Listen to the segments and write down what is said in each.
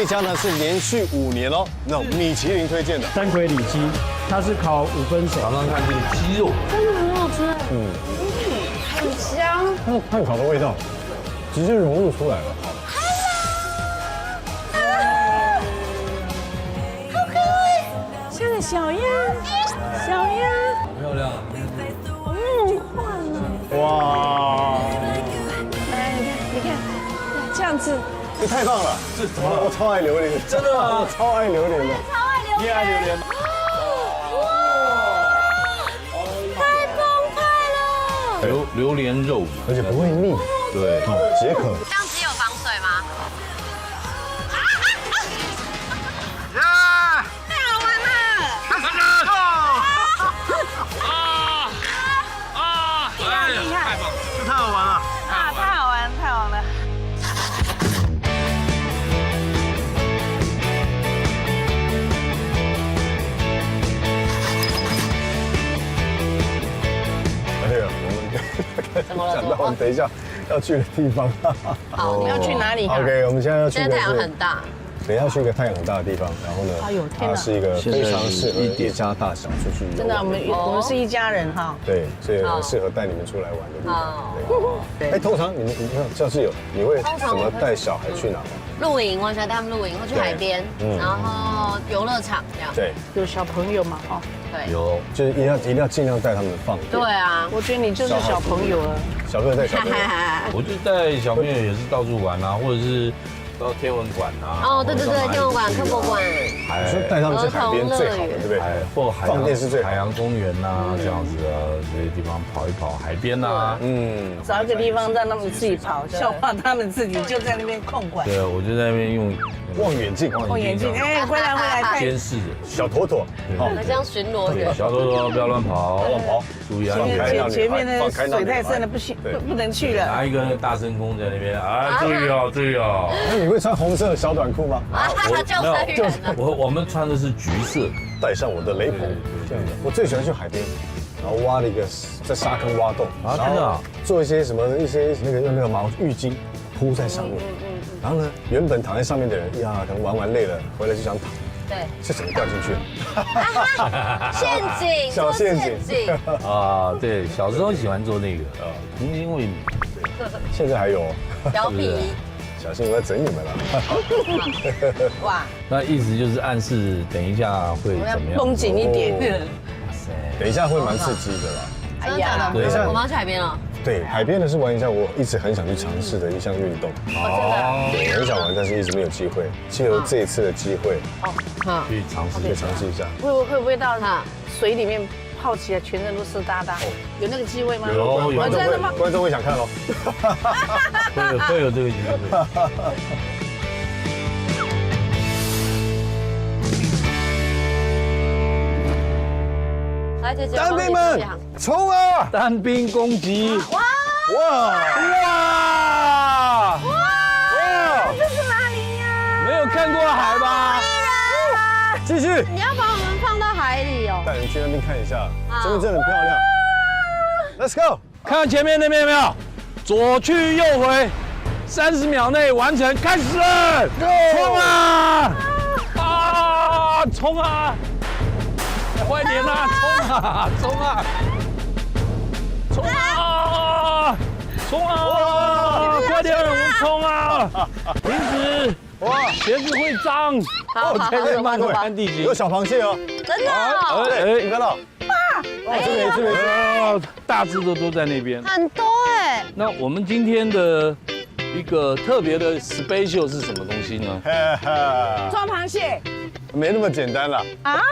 一家呢是连续5年哦，那种米其林推荐的。山葵里脊，它是烤5分熟，尝尝看这个鸡肉，真的很好吃，很香。它的炭烤的味道直接融入出来了。像个小鸭，小鸭，漂亮。哇，来，你看，这样子，这太棒了！这怎么了？我超爱榴莲，真的吗我超爱榴莲的。你爱榴莲吗？太澎湃了！榴莲肉，而且不会腻，对，解渴。这样鸡有防水吗？太好玩了！厉害！这太好玩了。啊，太好玩，太好玩了！对了，我们讲到我们等一下要去的地方。好，你要去哪里看？ OK，我们现在要去现在太阳的是很大，等一下去一个太阳很大的地方，然后哎呦呢，天哪它是一个非常适合一家大小出去游玩真的，我们是一家人哈。对，所以很适合带你们出来玩的地方。好，对，哎，通常你看像是有，你会怎么带小孩去哪吗？露营，我喜欢带他们露营，或去海边，然后游乐场这样。对，有小朋友嘛？哦，对，有就是一定要尽量带他们放电。对啊，我觉得你就是小朋友了。小朋友带小朋友。我就带小朋友也是到处玩啊，或者是到天文馆啊。哦，对对对，天文馆、科博馆，你说带他们去海边最好的，对不对？或海放电是最好海洋公园呐，这样子啊，这些地方跑一跑，海边呐。找一个地方让他们自己跑，笑话他们自己就在那边控管。对，我就在那边用望远镜，望远镜，哎，回来，监视着。小妥妥，好，很像巡逻员。小多多不要乱跑，乱跑，注意安全。前面的水太深了，不行，不能去了。拿一个大声公在那边啊，注意哦，注意哦。那你会穿红色的小短裤吗？啊，他救生员呢？我们穿的是橘色，带上我的雷朋，这样的。我最喜欢去海边，然后挖了一个在沙坑挖洞，啊真的啊做一些什么一些用那个毛浴巾铺在上面，然后呢，原本躺在上面的人呀，可能玩完累了，回来就想躺，对，就整个掉进去了。陷阱，小陷阱啊，对，小时候喜欢做那个童心未泯。现在还有，表皮，小心我要整你们了。哇，那意思就是暗示等一下会怎么样？绷紧一点。哇塞，等一下会蛮刺激的啦。真的假的？等一下我们要去海边了。对，海边的是玩一下我一直很想去尝试的一项运动。哦，对，很想玩，但是一直没有机会。借由这一次的机会，去尝试可以尝试一下。会不会到水里面泡起来，全身都湿哒哒？有那个机会吗？有真的吗？观众会想看喽。会有这个机会。来，姐姐，单兵们冲啊！单兵攻击！哇！这是哪里呀？没有看过海吧？继续你要把我们放到海里哦。带人去那边看一下，这边真的很漂亮。Let's go！看前面那边有没有？左去右回，30秒内完成，开始了！冲啊！啊！冲啊！快点啊！冲啊！冲啊！冲啊！冲啊！快点，我们冲啊！停止！哇，鞋子会脏。天慢慢看地形有小螃蟹哦。真的哦，你看到？这边大只的都在那边。很多哎。那我们今天的一个特别的 special 是什么东西呢？抓螃蟹没那么简单了啊！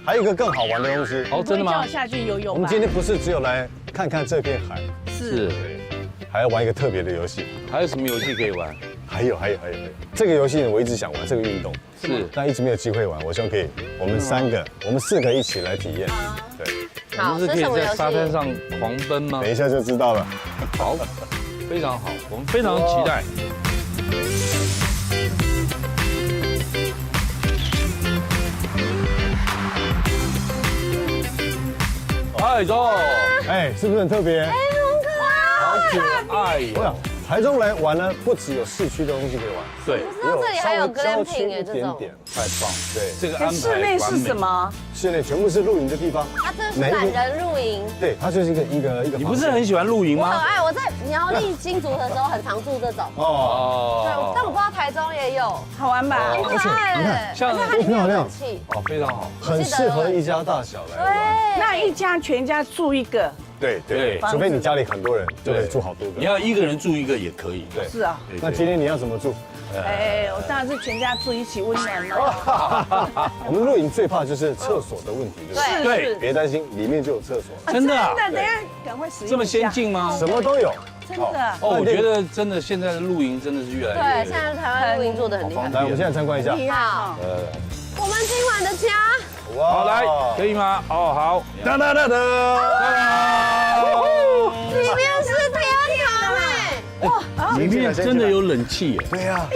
还有一个更好玩的东西。哦，真的吗叫我？下去游泳吧。我们今天不是只有来看看这片海，是。还要玩一个特别的游戏。还有什么游戏可以玩？还有，这个游戏我一直想玩这个运动，是。但一直没有机会玩。我希望可以，我们4个一起来体验。对，好，我们是可以在这是什么游戏？沙滩上狂奔吗等？一下就知道了。好，非常好，我们非常期待。哎，走，哎，是不是很特别？好可哎我想呀，台中来玩呢，不只有市区的东西可以玩，对，不知道这里还有稍微郊区 glamping 哎，一这种。点点。太棒，对，这个安排室内是什么？室内全部是露营的地方。它这是懒人露营。对，它就是一个。你不是很喜欢露营吗？我很爱，我在苗栗新竹的时候很常住这种。哦，对，但我不知道台中也有，好玩吧？很可爱哎。像而且它里面有漂亮冷气。哦，非常好，很适合一家大小来玩。对，那一家全家住一个，对对除非你家里很多人，就可以住好多个。你要一个人住一个也可以，对。是啊。那今天你要怎么住？哎，我当然是全家住一起温暖了。我们露营最怕就是厕所的问题，对不对？对是别担心，里面就有厕所，真的啊真的，等一下赶快使用。这么先，进吗？什么都有。真的。哦，我觉得真的现在的露营真的是越来越对，现在台湾露营做的很厉害。来，我们现在参观一下。厉害哈！我们今晚的家，哇好，来，可以吗？哦，好。哒哒哒哒。里面是天堂哎，哇，里面真的有冷气耶！对呀。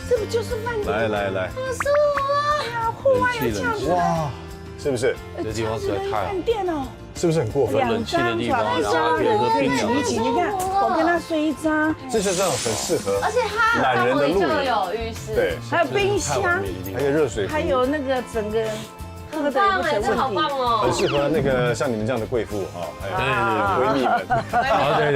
这不就是饭店？来，好舒服啊！户外有这样子哇，是不是？这地方实在太好饭，店哦，是不是很过分？冷气的地方，一然后可以喝冰凉的挤一挤，你看我跟他睡一张，这就是那种很适合，而且它懒人的露营就有浴室，对，还有冰箱，还有热水壶还，有那个整个喝的棒哎，这好棒很哦！适合那个像你们这样的贵妇啊，还有闺蜜们，好，对，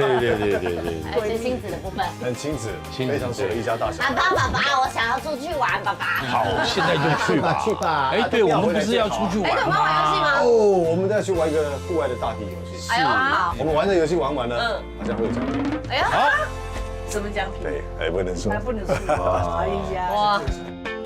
还有亲子的部分。很亲子，亲子非常适合一家大小。爸爸，我想要出去玩，爸爸。好，现在就去吧，去吧哎，对，我们不是要出去哎，玩我们要玩游戏吗？吗？哦，我们再去玩一个户外的大地游戏。哎呦，好，我们玩的游戏玩完呢，好像会有奖品。哎呦，什么奖品？对，哎，不能说还。不能说。哎呀，哇，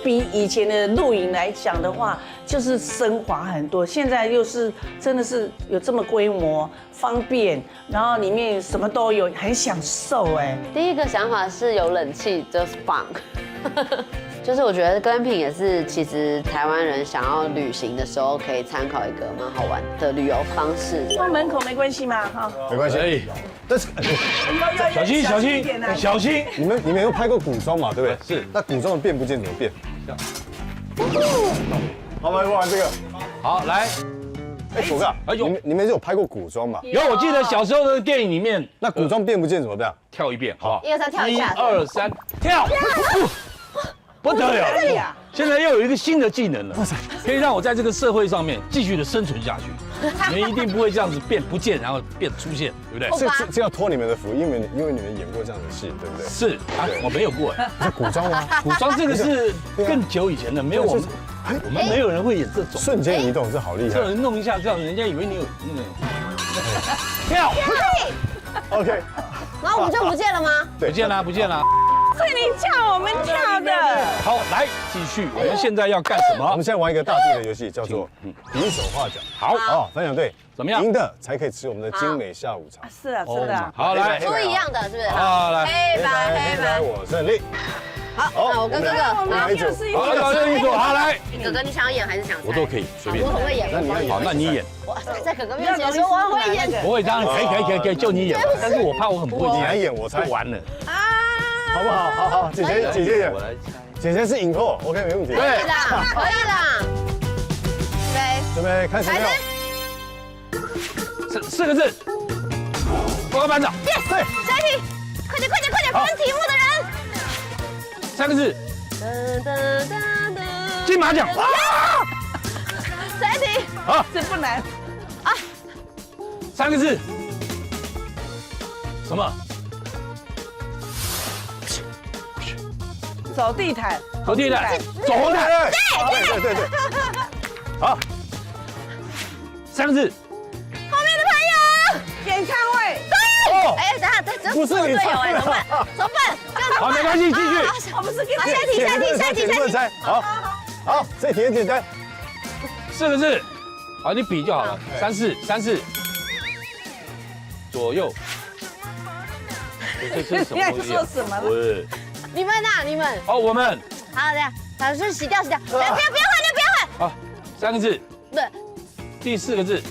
比以前的露营来讲的话，就是升华很多。现在又是真的是有这么规模、方便，然后里面什么都有，很享受哎。第一个想法是有冷气就是棒，就是我觉得 glamping 也是，其实台湾人想要旅行的时候可以参考一个蛮好玩的旅游方式。放门口没关系嘛，哈。没关系。哎，但是小心，小心一点啊，小心！你们有拍过古装嘛？对不对？是。那古装的变不见怎么变？好，我们玩这个。好，来，哎，楚哥，哎呦你们有拍过古装吗？有，我记得小时候的电影里面，那古装变不见怎么办？跳一遍，好不好？ 1、2、3跳一下1、2、3，跳！不得了！现在又有一个新的技能了，可以让我在这个社会上面继续的生存下去。你们一定不会这样子变不见，然后变出现，对不对？这要托你们的福，因为你们演过这样的戏，对不对？是啊，我没有过哎。是古装吗？古装这个是更久以前的，没有我们没有人会演这种。瞬间移动，这好厉害这。人弄一下，这样人家以为你有那个跳， OK，然后我们就不见了吗？不见啦，不见啦。是你叫我们跳的。好，来继续，我们现在要干什么我们？现在玩一个大地的游戏，叫做比手画脚。好，好，分享队怎么样赢的才可以吃我们的精美下午茶。是啊，是的。好来，不一样的，是不是？好来，黑白，黑白。我胜利。好，那我跟哥我哥，们又是一好，个搞定一组，好来，哥哥，你想要演还是想猜？我都可以，随便我。很会演，我帮你好，那你演，我在哥哥面前说我很会演。不会，当然可以，就你演。但是我怕我很不会你来演，我猜就完了。好不好？好，姐姐演，姐姐是影后，OK，没问题。可以啦，可以啦。对，准备开始没有？四个字，报告班长。对，下一题，快点，分题目的人。 3个字，金马奖。下一题，好，这不难。 3个字，什么？走地毯，走地毯，走红毯。对。好3个字，后面的朋友。演唱会。哦，哎，等下，这不是你队友哎，猜的怎么办？这样好，没关系，继续。我们是给好，下一题，不能猜。好，这题很简单。 4个字，好，你比就好了。3、4，左右。这是什么东西啊？你在说什么了喂，你们呐，你们。好，我们好，等下，老师洗掉。不要换。好，3个字，对，第4个字，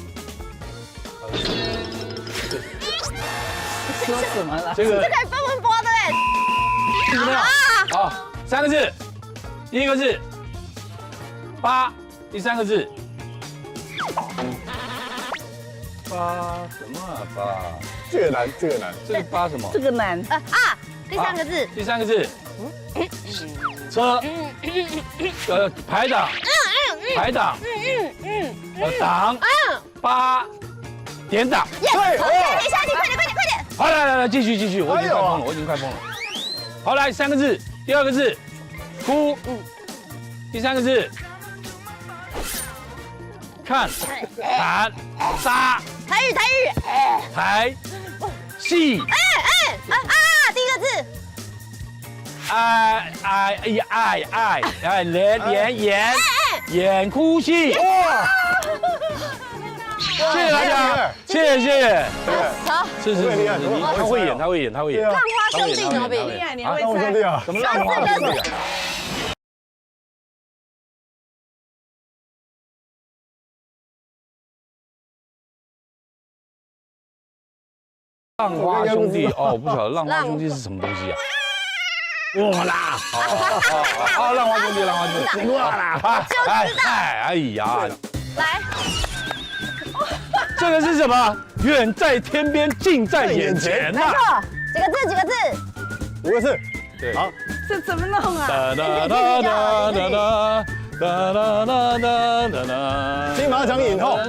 说什么了？这个可以分文波的哎。怎么样？好，3个字，第1个字8，第3个字8什么啊8？这个难，这个难。这个八什么？这个难。第三个字，第三个字，车，排档，排档，档，八，点档。对，等一下，你快点，快点，快点！好，来，继续，我已经快疯了，我已经快疯了。好，来三个字，第二个字，哭，第三个字，看，砍，杀，台语，台，戏，第一个字，演哭戏。哇！谢谢大家，谢谢。好，是，他会演。浪花兄弟怎么比？厉害，你会那我兄弟啊，什么浪花兄弟啊？浪花兄弟哦，我不晓得浪花兄弟是什么东西啊？哇啦！好，浪花兄弟，哇啦！哎呀，来，这个是什么？远在天边，近在眼前呐！几个字？ 5个字。对，好，这怎么弄啊？金马奖影后，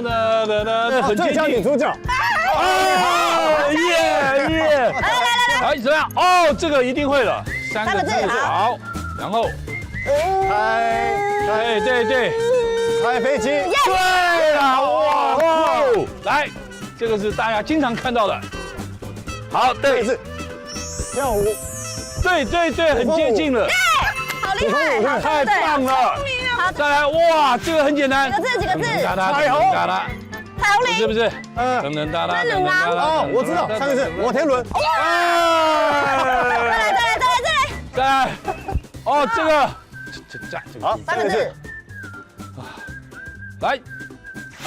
最佳女主角。耶！来，怎么样？哦，这个一定会了，三个字好，然后对，开飞机。对了，哇！来，这个是大家经常看到的。好，对，字，跳舞。对，很接近了，好厉害，太棒了！再来，哇，这个很简单，几个字？彩虹，彩虹是不是？哦，我知道，3个字，摩天轮。再来，哦，这个，好，3个字。来，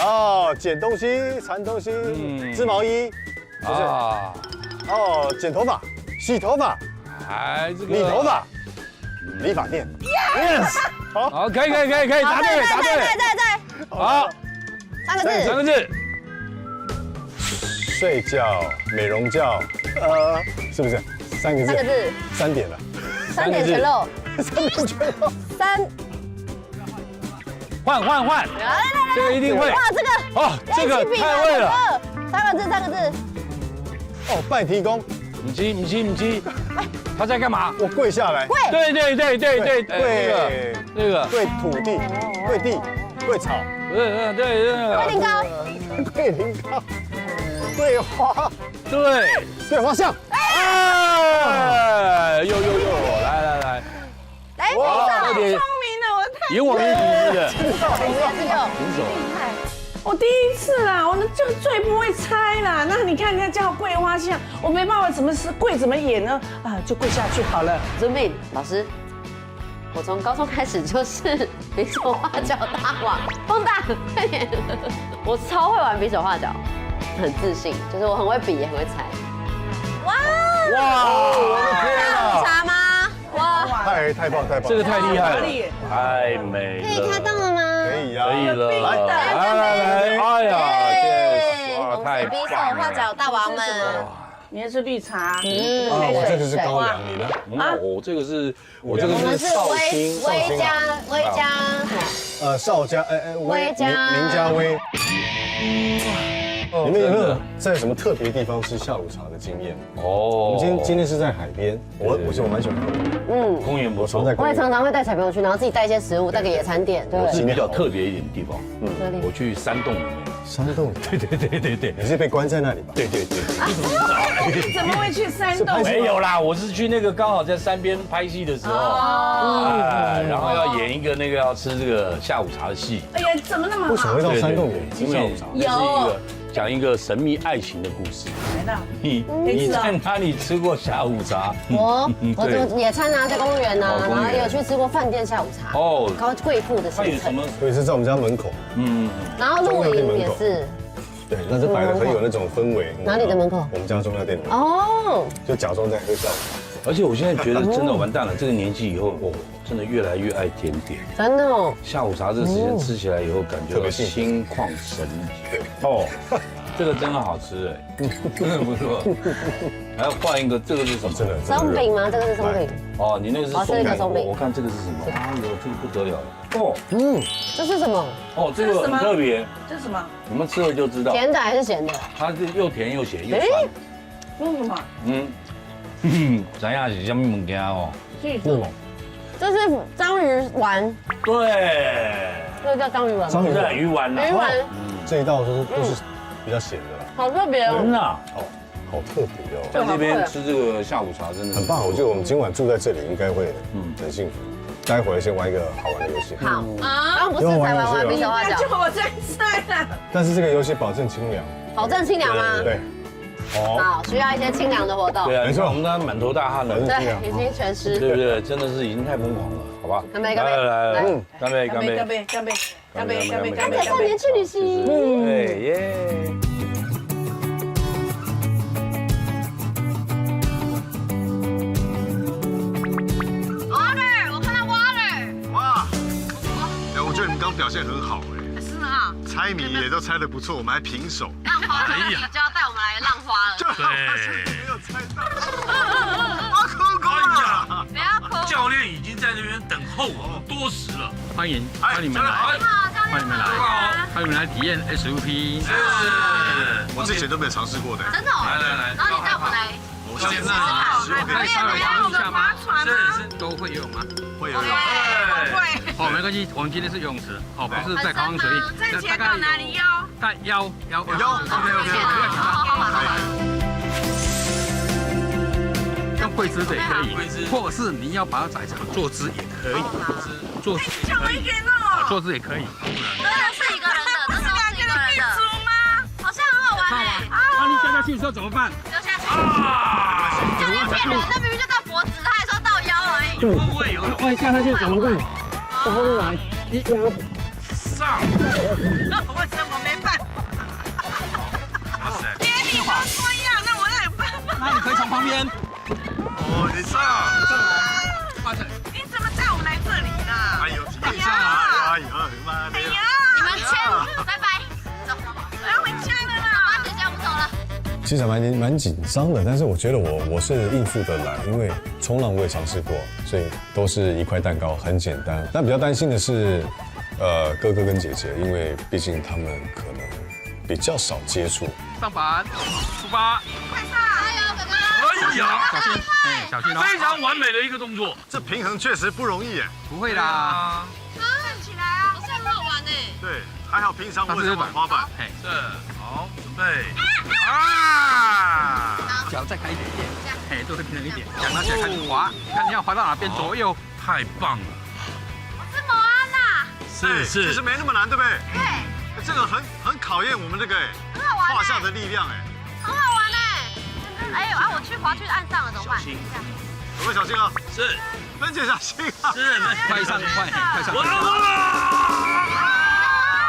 哦，捡东西，藏东西，织毛衣，啊，哦，剪头发，洗头发，哎，这个理头发，理发店。Yes， 好，可以，答对，好3个字， 3个字，睡觉，美容觉，是不是？3个字。3个字3点了。 ，3点全漏3点全漏。 ，3，换，这个一定会。哇，这个，哦，这个太会了。 3个字，哦，拜提公，母鸡，他在干嘛？我跪下来。跪，对，那个，跪土地，跪地，跪草，对，龟苓膏，桂林糕，桂花，桂花巷。哎，又，来，来，哇，有点聪明的，我太演网一体的，这个，平手。我第一次啦，我这个最不会猜啦。那你看人家叫桂花巷，我没办法，怎么是跪怎么演呢？啊，就跪下去好了。尊命老师，我从高中开始就是比手画脚大王，风大，快点！我超会玩比手画脚，很自信，就是我很会比，也很会猜。哇，我的天下午啊！茶吗？哇，太棒！这个太厉害了合理，太美可以开了，动了吗？可以呀，可以了，来，哎呀，哇，红太色比手棒了！画脚大王们，你也是绿茶，我这个是高粱，你呢？我这个是，我这个我们是是绍兴，微加，邵家，威家林家威。你们有没有在什么特别地方吃下午茶的经验？我哦们今天是在海边，我蛮喜欢喝的。公园不错我常在，公园。我也常常会带小朋友去，然后自己带一些食物，带个野餐点，对不对？是比较特别一点的地方。我去山洞里面，山洞，对，你是被关在那里吧？对。怎么会去山洞？没有啦，我是去那个刚好在山边拍戏的时候，然后要演一个那个要吃这个下午茶的戏。哎呀，怎么那么好？为什么会到山洞里因为吃下午茶？那是一个讲一个神秘爱情的故事。来了，你在哪里吃过下午茶？我对野餐啊，在公园啊，公园然后也有去吃过饭店下午茶，哦高贵妇的行程它有什么，？所以是在我们家门口。然后露营也是，对，但是摆的很有那种氛围。哪里的门口我们家中药店的门口，哦，就假装在喝下午而且我现在觉得真的完蛋了，这个年纪以后，我真的越来越爱甜点。真的哦，下午茶这个时间吃起来以后，感觉到心旷神怡。哦，这个真的好吃哎，真的不错。还要换一个，这个是什么？真的松饼吗？这个是松饼。哦，你那个是哦，是一个松饼我看这个是什么？哎呦，这个不得了哦这是什么？哦，这个很特别，这是什么？你们吃了就知道。甜的还是咸的？它是又甜又咸又酸。这是什么？知影是什么物件哦？这是章鱼丸，对，这个叫章鱼丸吗。章鱼是鱼丸呐。鱼丸这一道都是比较咸的啦，好特别哦。真的啊哦，好特别哦，在这边吃这个下午茶真的很棒。我觉得我们今晚住在这里应该会很幸福。待会儿先玩一个好玩的游戏，好啊，刚刚不是才玩完比手画脚，就我在菜了。但是这个游戏保证清凉。保证清凉吗？对，好，需要一些清凉的活动。对啊，没错我们刚刚满头大汗了，对，已经全湿。对不对？真的是已经太疯狂了，好吧？干杯干杯来，干杯干杯！干杯！干杯！干杯！干杯！干杯！少年去旅行。对耶。哇，哎，我觉得你们刚表现很好哎，是啊，猜谜也都猜得不错，我们还平手，浪花就要带我们来浪花了，就好像没有猜到，我哭哭了，不要哭。教练已经在那边等候多时了，欢迎你们来，好，教练欢迎你们来，欢迎你们来体验 SUP。我之前都没有尝试过的，真的哦。来，然后你带我们来，我现在希望可以稍微玩一下吗？是都会游泳吗？会有用。哦，没关系，我们今天是游泳池，哦，不是在考上水里。站起来到哪里腰？带腰，OK，用跪姿的也可以，或者是你要把它改成坐姿也可以，坐姿也可以，坐姿也可以。这是一个人的，这是一个人的。好像很好玩哎。那你掉下去的时候怎么办？丢下去。教练骗人，那明明就到脖子，他还说到腰而已。会不会有？万一下下去怎么办？我不来，一压上！为什么没办？哇塞！别你都说一样，那我哪有办法？那你可以从旁边。哦，你上，发展。你怎么带我们来这里呢？哎呦，体验一下，哎呦，妈的，你们签，拜拜。走，我要回家了啦。姐姐，我们走了。其实蛮紧张的，但是我觉得我是应付得来，因为冲浪我也尝试过，所以都是一块蛋糕，很简单。但比较担心的是，哥哥跟姐姐，因为毕竟他们可能比较少接触。上板，出发！快上！加油，哥哥！哎呀，小心，哎，小心哦！非常完美的一个动作。这平衡确实不容易哎。不会啦。站起来啊！好像很好玩呢。对，还好平常我也是玩滑板。嘿，是，好，准备，啊！脚再开一点点，嘿，都会平衡一点。脚拿起来开始滑，看你要滑到哪边，左右。太棒了！我是某安呐。是其实没那么难，对不对？对，这个很考验我们这个很好玩。胯下的力量哎。很好玩哎！哎呦啊！我滑去岸上了，怎么办？小心，有没有小心啊？是，芬姐小心啊！是，快上，快上！稳了！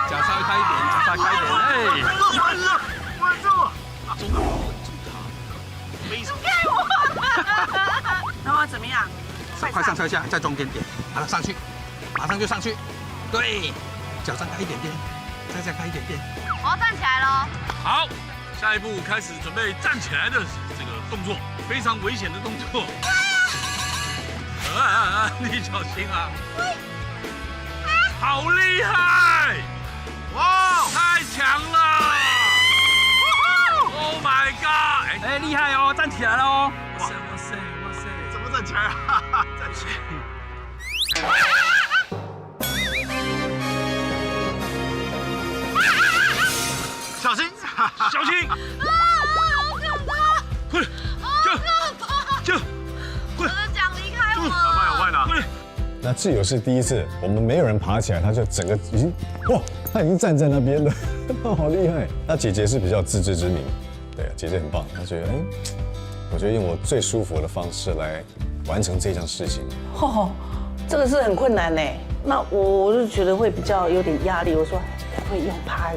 脚稍微开一点，脚稍微开一点，哎，稳住！中塔，非常。那我怎么样？快上车下，在中间点，把它上去，马上就上去。对，脚上开一点点，再开一点点。我要站起来喽！好，下一步开始准备站起来的这个动作，非常危险的动作。你小心啊！好厉害！哇，太强了 ！Oh my god！哎，厉害哦，站起来了哦！哇塞！怎么站起来啊？站起来！小心！小心！快，就，我的奖离开我！好快了！那志友是第一次，我们没有人爬起来，他就整个已经哇，他已经站在那边了，好厉害。那姐姐是比较自知之明，对，姐姐很棒，她觉得我觉得用我最舒服的方式来完成这项事情。哦，这个是很困难呢。那我就觉得会比较有点压力。我说会用爬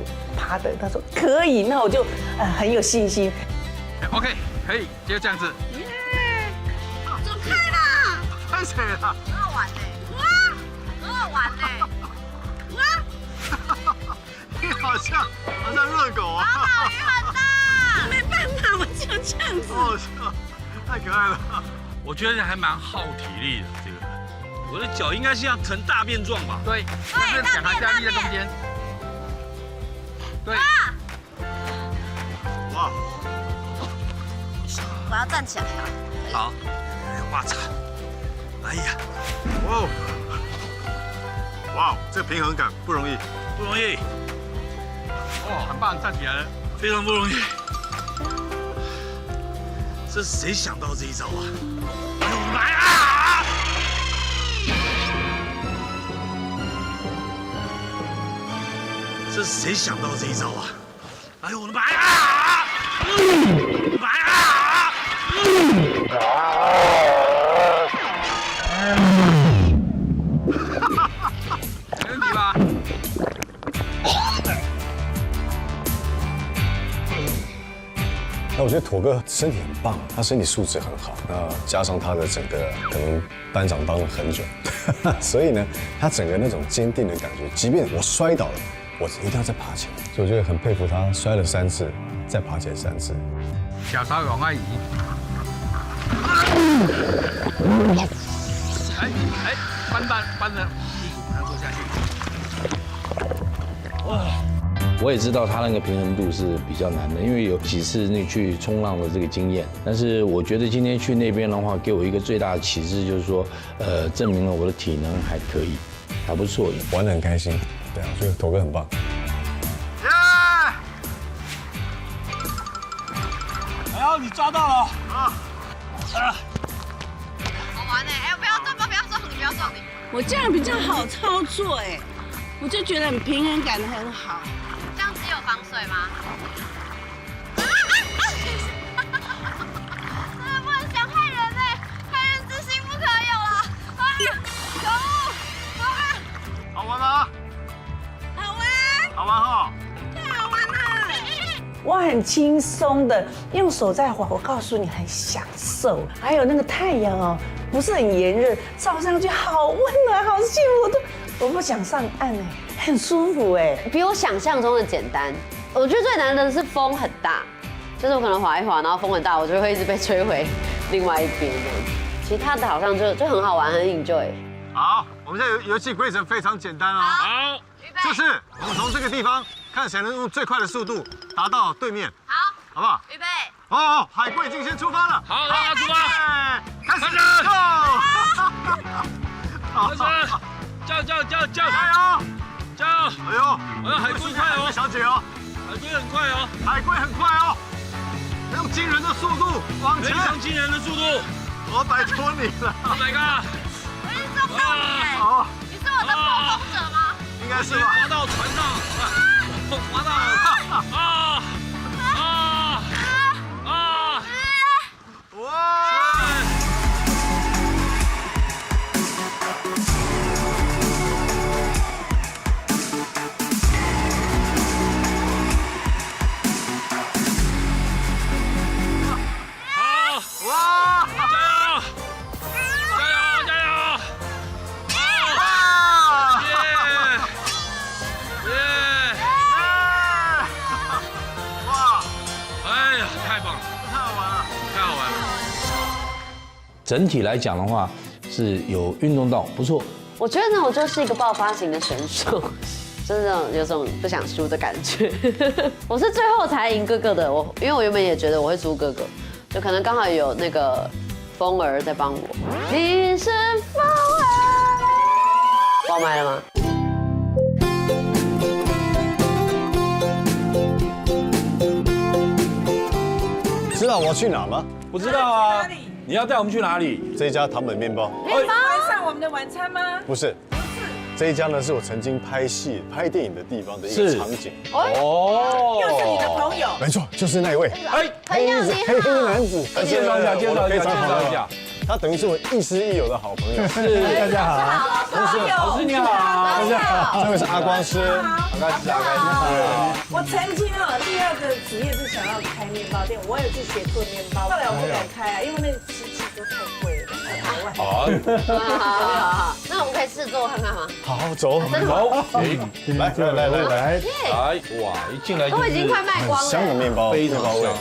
的，他说可以，那我就很有信心。OK， 可以，就这样子。耶！走开啦！拍谁了？很好玩呢。哇，很好玩呢。哇！好像热狗啊！鱼很大，没办法，我就这样子。好笑，太可爱了。我觉得还蛮耗体力的，这个。我的脚应该是像成大便状吧？对，这两个加力在中间。对。哇！我要站起来啊！好。哇操！哎呀！哇！哇，这平衡感不容易，不容易。哦，很棒，站起来了，非常不容易。这是谁想到这一招啊？哎呦我的妈呀！这是谁想到这一招啊？哎呦我的妈呀！妈呀！没问题吧？那我觉得妥哥身体很棒，他身体素质很好，那加上他的整个可能班长当了很久，所以呢，他整个那种坚定的感觉，即便我摔倒了，我一定要再爬起来。所以我觉得很佩服他，摔了3次，再爬起来3次。小稍往外移。哎，搬着屁股，然后坐下去。我也知道他那个平衡度是比较难的，因为有几次那去冲浪的这个经验。但是我觉得今天去那边的话，给我一个最大的启示就是说，证明了我的体能还可以，还不错，玩得很开心。对啊，我觉得妥哥很棒。耶！哎呦，你抓到了！啊！好玩哎！哎，不要撞，不要撞你，不要撞你。我这样比较好操作哎，我就觉得很平衡感很好。这样子有防水吗？真的不能想害人哎，害人之心不可有了。可恶！好玩吗？好玩，好玩哈！太好玩了。我很轻松的用手在滑，我告诉你很享受。还有那个太阳哦，不是很炎热，照上去好温暖，好幸福，我不想上岸哎，很舒服哎。比我想象中的简单。我觉得最难的是风很大，就是我可能滑一滑，然后风很大，我就会一直被吹回另外一边这样。其他的好像就很好玩，很 enjoy。好，我们现在游戏规则非常简单哦。好，就是我们从这个地方看谁能用最快的速度达到对面，好，好不好？预备。哦，海龟已经先出发了。好，大家出发，开始开始，叫，加油！加油！哎呦，海龟快哦，小姐哦，海龟很快哦，海龟很快哦，用惊人的速度往前，非常惊人的速度，我摆脱你了。 Oh my god！ 我已经撞到你哎，哦，你是我的破风者吗？应该是吧。滑到船上，滑到哇！哇！加油！哇！哎呀，太棒了，太好玩了，太好玩了！整体来讲的话，是有运动到，不错。我觉得呢，我就是一个爆发型的选手，真的有种不想输的感觉。我是最后才赢哥哥的，因为我原本也觉得我会输哥哥，就可能刚好有那个风儿在帮我。你是风儿，爆麦了吗？知道我要去哪吗？不知道啊，你要带我们去哪里？这一家堂本面包。晚上我们的晚餐吗？不是，这一家呢是我曾经拍戏、拍电影的地方的一个场景。哦，又是你的朋友。没错，就是那一位哎，很有你黑衣男子。介绍一下，介绍一下，介非常好绍一下。他等于是我亦师亦友的好朋友。是，大家好，老师你好，大家好，这位是阿光师。阿该是阿该我曾经第二个职业是想要开面包店，我也去学做面包，后来我不敢开啊，因为那个机器都太贵了，200万。好，好，那我们可以吃试做看看吗？好，走，真的吗？哎，来，哇，一进来就都已经是快卖光香的了。面包，非常面包味香。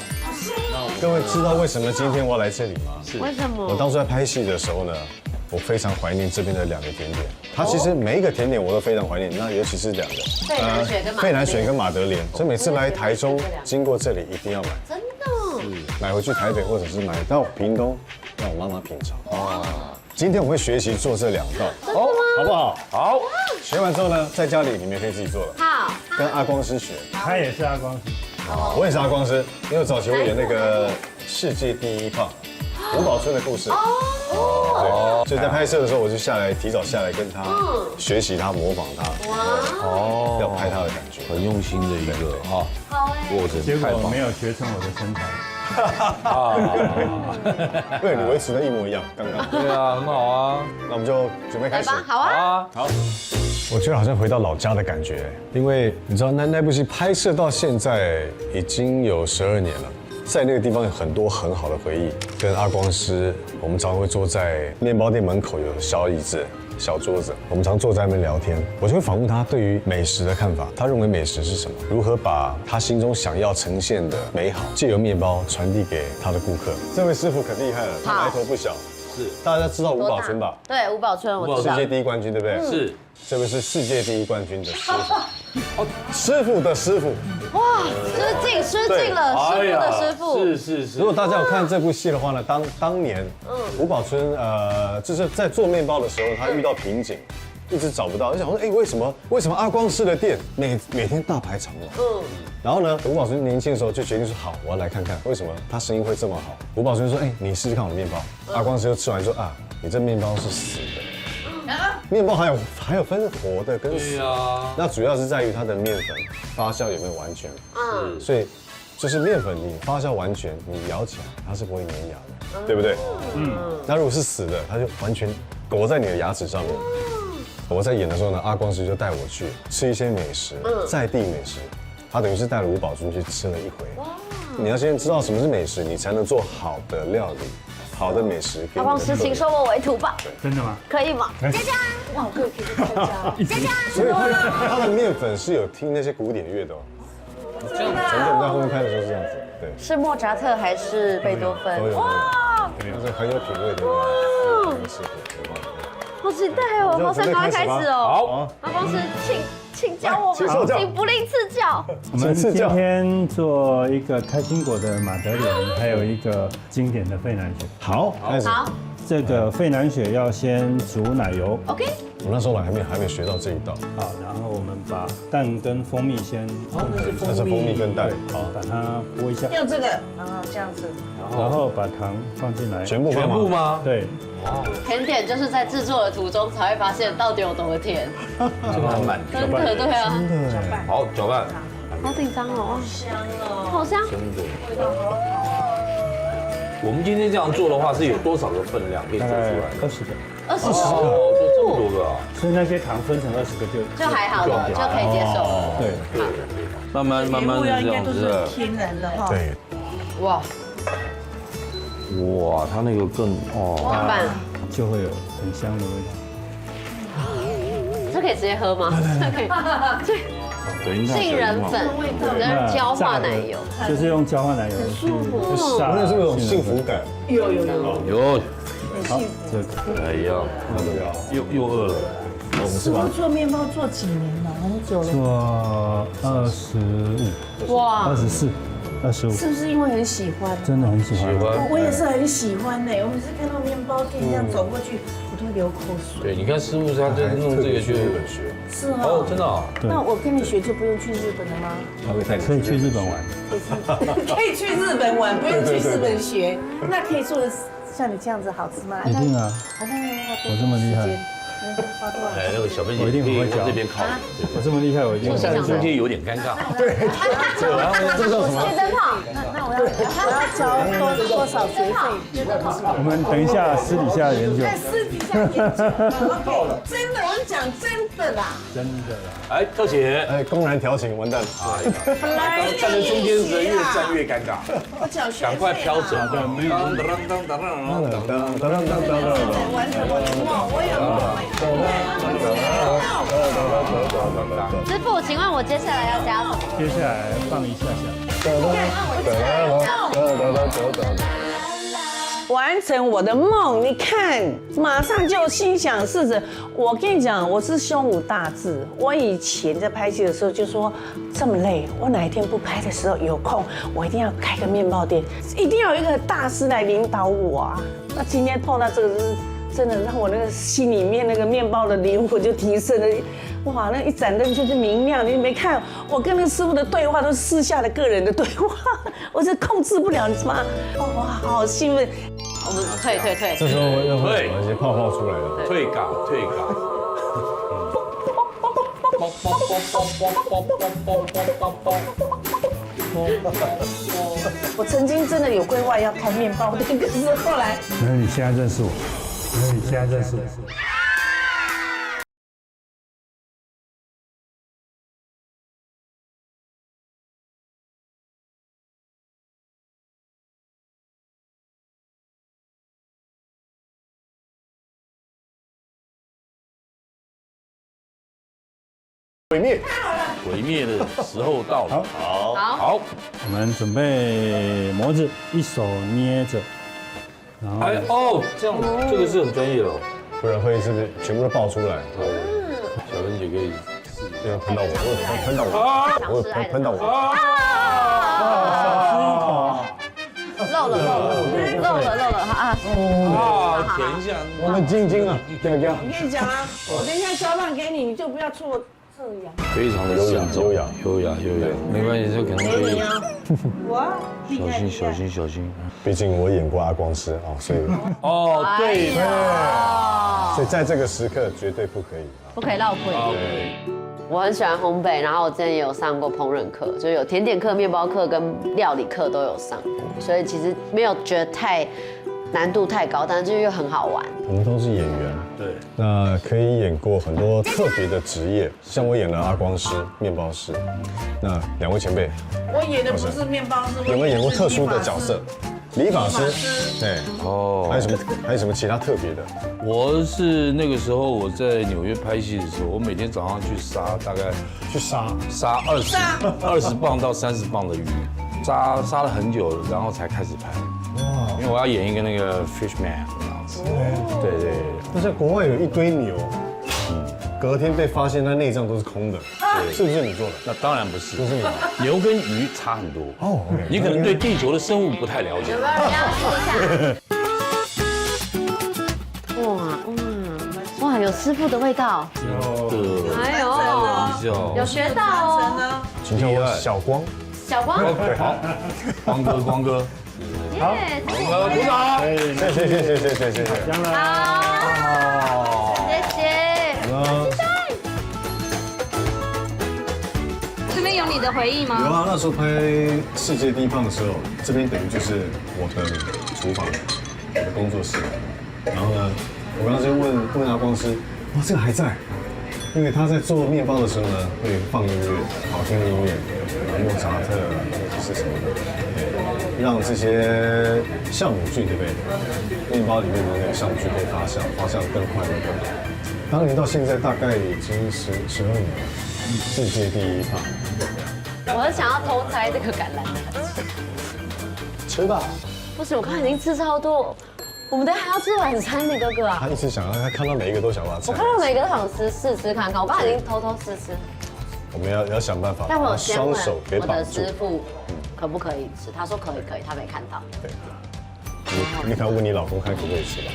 各位知道为什么今天我要来这里吗？为什么？我当初在拍戏的时候呢，我非常怀念这边的2个甜点。它其实每一个甜点我都非常怀念，那尤其是2个，费南雪跟马德莲。所以每次来台中经过这里一定要买，真的？买回去台北或者是买到屏东让我妈妈品尝。今天我会学习做这2道，好不好？好，学完之后呢，在家里你们也可以自己做了，好，跟阿光师学。他也是阿光师。我也是阿光师，因为早期我演那个世界第1胖吴宝春的故事。对，所以在拍摄的时候，我就提早下来跟他学习他，模仿他，要拍他的感觉。很用心的一个哈过程，结太棒果没有学成我的身材。对，你维持的一模一样，刚刚。对啊，很好啊。那我们就准备开始。来吧，好啊。好，我觉得好像回到老家的感觉，因为你知道那部戏拍摄到现在已经有12年了，在那个地方有很多很好的回忆。跟阿光师，我们常会坐在面包店门口有小椅子、小桌子，我们常坐在那边聊天。我就会访问他对于美食的看法，他认为美食是什么？如何把他心中想要呈现的美好，借由面包传递给他的顾客。这位师傅可厉害了，他来头不小。是，大家知道吴宝春吧？对，吴宝春我知道。世界第1冠军，对不对？是，这位是世界第1冠军的师傅。师傅的师傅。哇，失敬了，师傅的师傅。是。如果大家有看这部戏的话呢，当年吴宝春就是在做面包的时候，他遇到瓶颈，一直找不到，就想说，哎，为什么阿光师的店每天大排长龙？然后呢，吴宝春年轻的时候就决定说，好，我要来看看为什么他生意会这么好。吴宝春说，哎，你试试看我的面包。阿光师就吃完说，啊，你这面包是死的。面包还有分活的跟死，那主要是在于它的面粉发酵有没有完全。所以就是面粉你发酵完全，你咬起来它是不会粘牙的，对不对？那如果是死的，它就完全裹在你的牙齿上面。我在演的时候呢，阿光师就带我去吃一些美食，在地美食。他等于是带了吴宝春去吃了一回。你要先知道什么是美食，你才能做好的料理。好的美食，阿光师，请收我为徒吧。真的吗？可以吗？佳佳，哇，可以佳佳，所以它的面粉是有听那些古典乐的哦。这样，从我们在后面拍的时候是这样子，对。是莫扎特还是贝多芬？都有。哇，那是很有品味的一个师傅。好期待哦！好想赶快开始哦。好，阿光师，请教我们，请不吝赐教。我们今天做一个开心果的马德莲，还有一个经典的费南雪。好，开始。好，这个费南雪要先煮奶油。 OK。我那时候还没学到这一道。好，然后我们把蛋跟蜂蜜先。这是蜂蜜跟蛋。好，把它拨一下。用这个，然后这样子。然后把糖放进来。全部吗？对。甜点就是在制作的途中才会发现到底有多甜。这个很满，真的，对啊。真的。好，搅拌。好紧张哦，香哦，好香。真的。我们今天这样做的话，是有多少个分量可以做出来？20个。20个，哦，就这么多个啊！所以那些糖分成20个就还好了，就可以接受。对，慢慢的这样子。天然的哈。对。哇，它那个更看板就会有很香的味道。这可以直接喝吗？这可以。杏仁粉跟焦化奶油，就是用焦化奶油去撒，那是不是有幸福感？有。好，这个哎呀，又饿了。我们是吧？做面包做几年了？很久了。做25，哇，24。25，是不是因为很喜欢？真的很喜欢。我也是很喜欢呢。我每次看到面包店这样走过去，我都会流口水。对，你看师傅他在弄这个就日本学。是哦，真的。那我跟你学就不用去日本了吗？可以去日本玩。可以去日本玩，不用去日本学。那可以做的像你这样子好吃吗？一定啊！我这么厉害。哎，那个小妹姐，我一定很会教。这边靠，我这么厉害，我一定。现在中间有点尴尬。对，然后这叫什么？电灯泡。那我要交多少学费？我们等一下私底下研究。私底下研究。OK，真的，讲真的啦，真的啦。哎，特写，哎，公然调情，完蛋！本来站在中间人越站越尴尬，我缴学费啦赶快飘走。对，没有。完成我的梦，我有梦。师傅，请问我接下来要加什么？接下来放一下下。完成我的梦，你看，马上就心想事成。我跟你讲，我是胸无大志。我以前在拍戏的时候就说，这么累，我哪一天不拍的时候有空，我一定要开个面包店，一定要有一个大师来领导我啊。那今天碰到这个是真的让我那个心里面那个面包的灵魂就提升了。哇，那一盏灯就是明亮，你没看我跟那个师傅的对话都是私下的个人的对话，我是控制不了，你知道吗？哇，好兴奋！我们退。这时候要会有一些泡泡出来了。退岗。我曾经真的有规划要开面包店，可是后来那你现在认识我？毁灭的时候到了。好，我们准备模子，一手捏着，然后哎哦，这样这个是很专业的哦。不然会是不是全部都爆出来？小芬姐可以不要喷到我，喷到我，我喷到我。漏了啊！舔一下。我们晶晶啊，这样。我跟你讲啊，我等一下交棒给你，你就不要做这样。非常的优雅，没关系，这可能可以。哇，小心。毕竟我演过阿光师啊，所以哦，对，所以在这个时刻绝对不可以。不可以绕腿。我很喜欢烘焙，然后我之前也有上过烹饪课，就有甜点课、面包课跟料理课都有上过，所以其实没有觉得难度太高，但是就又很好玩。我们都是演员，对，那可以演过很多特别的职业，像我演了阿光师、面包师。那两位前辈我演的不是面包师，有没有演过特殊的角色？理发师，对，哦，还有什么其他特别的？我是那个时候我在纽约拍戏的时候，我每天早上去杀，大概去杀20磅到30磅的鱼，杀了很久，然后才开始拍。哇，因为我要演一个那个 fish man 这样子。对。那在国外有一堆牛，隔天被发现它内脏都是空的，是不是你做的？那当然不是，不是你。牛跟鱼差很多。哦，你可能对地球的生物不太了解。有没有人要试一下？哇，有师傅的味道。哎呦，有学到哦。请叫我小光。小光，好，光哥，好，鼓掌。谢谢。香了。好，谢谢。这边有你的回忆吗？有啊，那时候拍《世界第一胖》的时候，这边等于就是我的厨房，我的工作室。然后呢，我当时问阿光师，哇，这个还在，因为他在做面包的时候呢，会放音乐，好听的音乐，莫扎特或者是什么的，对，让这些酵母菌，对不对？面包里面的那个酵母菌可以发酵得更快更好。当年到现在大概已经12年了，世界第一胖。我很想要偷摘这个橄榄的，吃吧。不是，我刚才已经吃超多，我们等下还要吃晚餐呢，哥哥啊！他一直想要，他看到每一个都想把它吃。我看到每个都想试看看，我刚才已经偷试。我们要想办法，但我有先问双手给我的绑住。师傅可不可以吃，他说可以，他没看到。对，你可要问你老公看可不可以吃吧。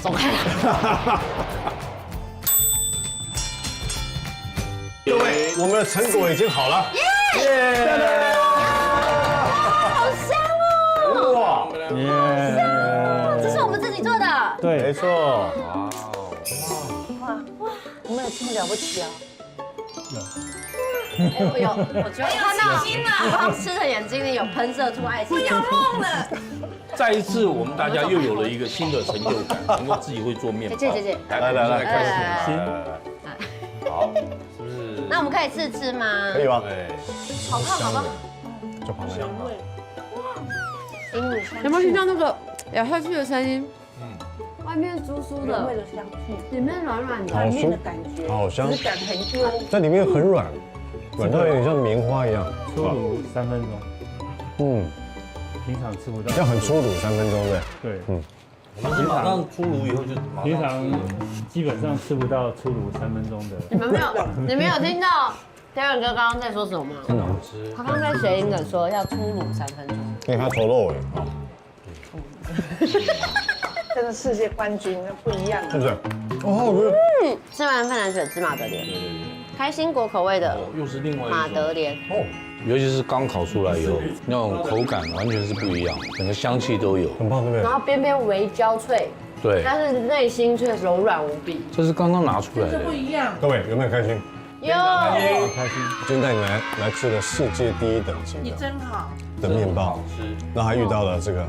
走开。各位，我们的成果已经好了。好香哦！哇，这是我们自己做的。对，没错。哇，我们有这么了不起啊！有，我觉得看到刚吃的眼睛里有喷射出爱心，有梦了。再一次，我们大家又有了一个新的成就感，能够自己会做面包。姐，来，开始。好，是不是？那我们可以试吃吗？可以吗？对，好看，好看。就旁边。有没有听到那个咬下去的声音？外面酥酥的，味的香气，里面软软的。好面的感觉，好香质感很优。在里面很软，软到有点像棉花一样。出炉3分钟，嗯，平常吃不到。要很粗鲁3分钟对。对，我们是马上出炉以后就马平上常基本上吃不到出炉3分钟的。你们没有听到Darren哥刚刚在说什么吗？真的好他刚才谐音梗说要出炉3分钟。因为它头肉哎，啊，真的世界冠军不一样。是不是？哦，好好吃。吃完饭来选吃马德莲，开心果口味的哦，又是另外一种马德莲。哦，尤其是刚烤出来以后，那种口感完全是不一样，整个香气都有。很棒，对不对然？后边边微焦脆，对，但是内心却柔软无比。这是刚刚拿出来的。各位有没有开心？哟，好开心。今天带你来吃了世界第1等级的真好，面包，然后还遇到了这个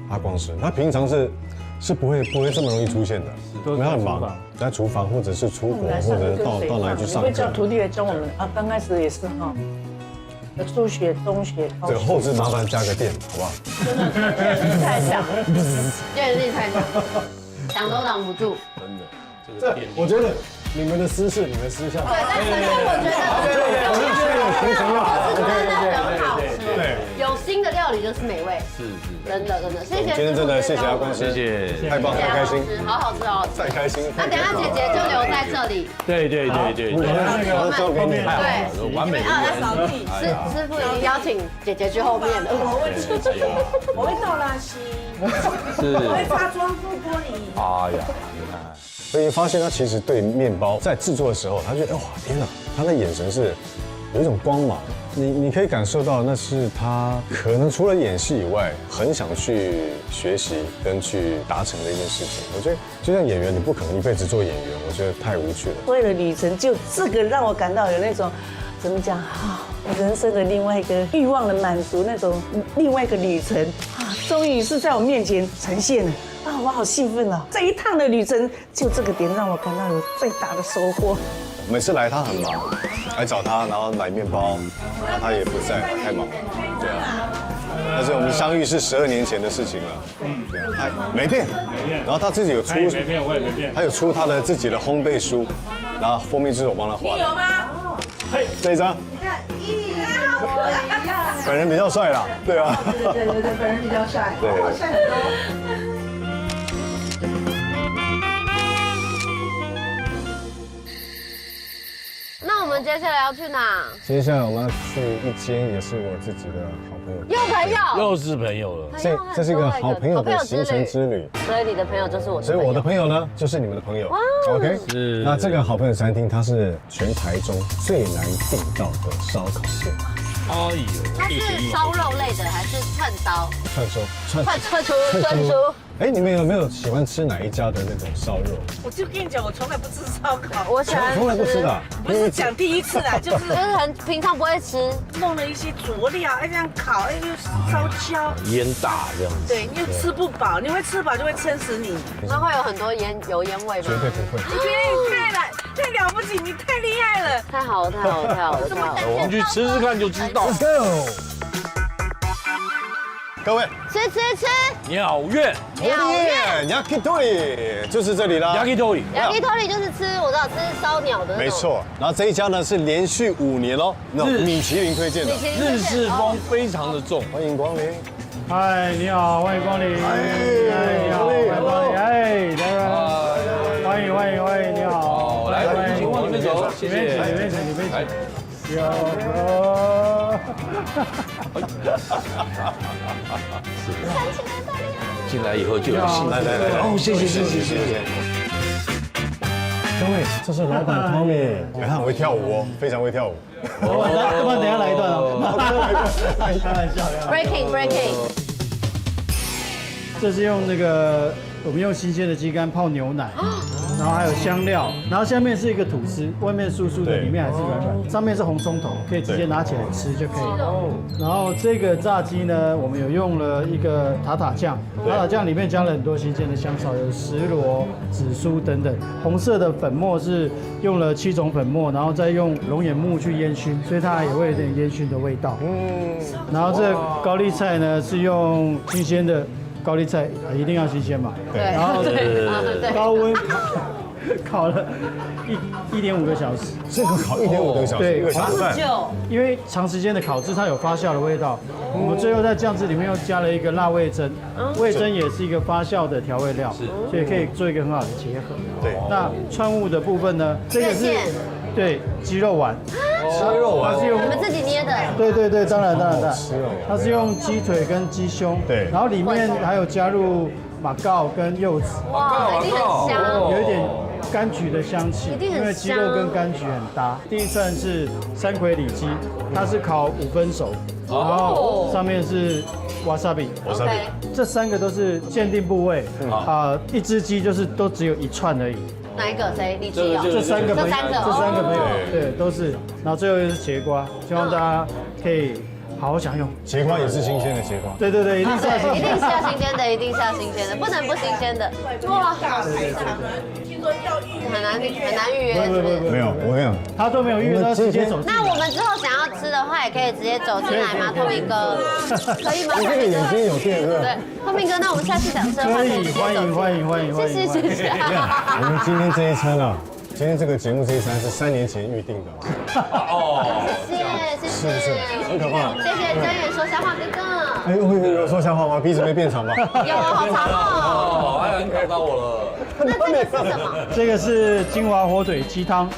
阿光师，他平常是不会这么容易出现的，都因为他很忙在厨房，在厨房或者是出国来或者是上课跟谁到哪里去上你会叫课。徒弟来教我们啊？刚开始也是哈，有初学、中学、高学。这个后置麻烦加个电，好不好？太强，电力太强，挡都挡不住。真的，这个店我觉得你们的私事，你们私下。对，但是我觉得我们是有行程要是真的很好吃。对，有心的料理就是美味，是，真的，谢谢。今天真的谢谢阿光师，谢谢。太棒，太开心，好好吃，好好吃。太开心。那等下姐姐就留在这里，对，我交给你。对，完美来扫地。师傅已经邀请姐姐去后面了。我会倒垃圾，是，我会擦窗户玻璃。哎呀，你看。所以发现他其实对面包在制作的时候，他觉得哇天哪，他的眼神是有一种光芒，你可以感受到那是他可能除了演戏以外，很想去学习跟去达成的一件事情。我觉得就像演员，你不可能一辈子做演员，我觉得太无趣了。所有的旅程，就这个让我感到有那种怎么讲啊，人生的另外一个欲望的满足，那种另外一个旅程啊，终于是在我面前呈现了。啊，我好兴奋啊！这一趟的旅程，就这个点让我感到有最大的收获。每次来他很忙，来找他，然后买面包，然后他也不在，太忙了，对啊。但是我们相遇是12年前的事情了，对啊，他没变，然后他自己有出，没变，我也没变。他有出他的自己的烘焙书，然后封面就是我帮他画的。有吗？嘿，这一张，本人比较帅啦，对啊。对，本人比较帅，对，帅很多。那我们接下来要去哪？接下来我们要去一间也是我自己的好朋友，又朋友，又是朋友了。这是一个好朋友的行程之旅，所以你的朋友就是我的所以我的朋友。朋友呢，就是你们的朋友。OK，是那这个好朋友餐厅，它是全台中最难订到的烧烤店，哎呦，它是烧肉类的还是串刀？串串出。哎，你们有没有喜欢吃哪一家的那种烧肉？我就跟你讲，我从来不吃烧烤，我喜欢从来不吃的啊，不是讲第一次啦，就是就是很平常不会吃。弄了一些佐料，哎这样烤，哎又烧焦，烟大这样子。对，你又吃不饱，你会吃饱就会撑死你。那会有很多油烟味吗？绝对不会。我觉得你太了不起，你太厉害了。太好了，太好了，太好了，太好了！我们去吃吃看就知道。 Let's go！ 各位，吃，鸟院鸟院 Yakitori 就是这里啦。 ，Yakitori， Yakitori 就是吃，我知道吃烧鸟的那种。没错，然后这一家呢是连续5年喽，那种米其林推荐的。日式风非常的重。欢迎光临。嗨，你好，欢迎光临。你好，欢迎光临。哎，来来，欢迎，你好。来，请往里面走，谢谢。里面请。有。进来以后就有兴趣。来，哦，谢谢。各位，这是老板 Tommy，他很会跳舞哦，非常会跳舞。要不然等下来一段哦。开玩笑。Breaking。这是用那个我们用新鲜的鸡肝泡牛奶，然然后还有香料，然后下面是一个吐司，外面酥酥的，对里面还是软软，上面是红葱头，可以直接拿起来吃就可以了。然后这个炸鸡呢，我们有用了一个塔塔酱，塔塔酱里面加了很多新鲜的香草，有石螺、紫苏等等。红色的粉末是用了7种粉末，然后再用龙眼木去烟熏，所以它也会有点烟熏的味道。然后这高丽菜呢是用新鲜的高丽菜，一定要新鲜嘛。对，然后对，高温烤了1.5个小时，这个烤1.5个小时，对一个小时半。因为长时间的烤制它有发酵的味道。我们最后在酱汁里面又加了一个辣味噌，味噌也是一个发酵的调味料，所以可以做一个很好的结合。对，那串物的部分呢，这个是对鸡肉丸，鸡肉丸它是用你们自己捏的，对，当然，吃哦它是用鸡腿跟鸡胸，对然后里面还有加入马告跟柚子，哇，一定很香。有一点柑橘的香气，一定很香因为鸡肉跟柑橘很搭。第一串是山葵里脊，它是烤5分熟，然后上面是 wasabi。 OK，这3个都是限定部位，一只鸡就是都只有1串而已。哪一个？谁？李基哦。这3个朋友，这这3个朋友哦，对，都是。然后最后一个是茄瓜，希望大家可以好好享用。茄瓜也是新鲜的茄瓜。对，一定是要新对，一定鲜。是要新鲜的，一定是要新鲜的，不能不新鲜的。哇，很难预约，是不是？没有，我跟你讲，他都没有预约，他直接走进来。那我们之后想要吃的话，也可以直接走进来吗？透明哥，可以吗？你这个眼睛有电对吧？对，透明哥，那我们下次想吃的话，可以，可以直接走进来。欢迎。谢谢。我们今天这一餐啊，今天这个节目这一餐是3年前预定的。谢谢，是不是很可怕？谢谢睁眼说瞎话哥哥。哎，有说瞎话吗？鼻子没变长吧？有，好长哦。哎呀，你搞到我了。那这个是什么？这个是金华火腿鸡汤，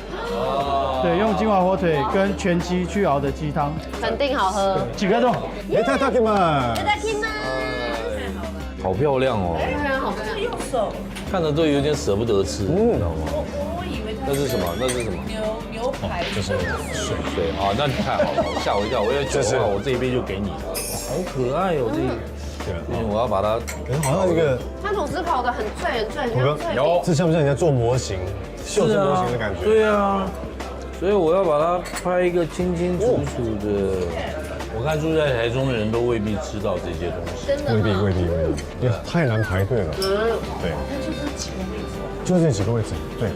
对，用金华火腿跟全鸡去熬的鸡汤，肯定好喝。几个洞。哎，太大嘛！在听吗？好漂亮哦，好喝。看着都有点舍不得吃，你知道吗？那是什么？那是什么？牛排，就是水啊，那太好了，吓我一跳。我要酒的话，我这一杯就给你了。好可爱哦，这个。对啊，我要把它，好像一个，它吐司烤的很脆，很我脆。刚这像不像人家做模型、绣制模型的感觉？对啊，所以我要把它拍一个清清楚楚的。我看住在台中的人都未必知道这些东西。真的未必，因为太难排队了。对，就这几个位置，对。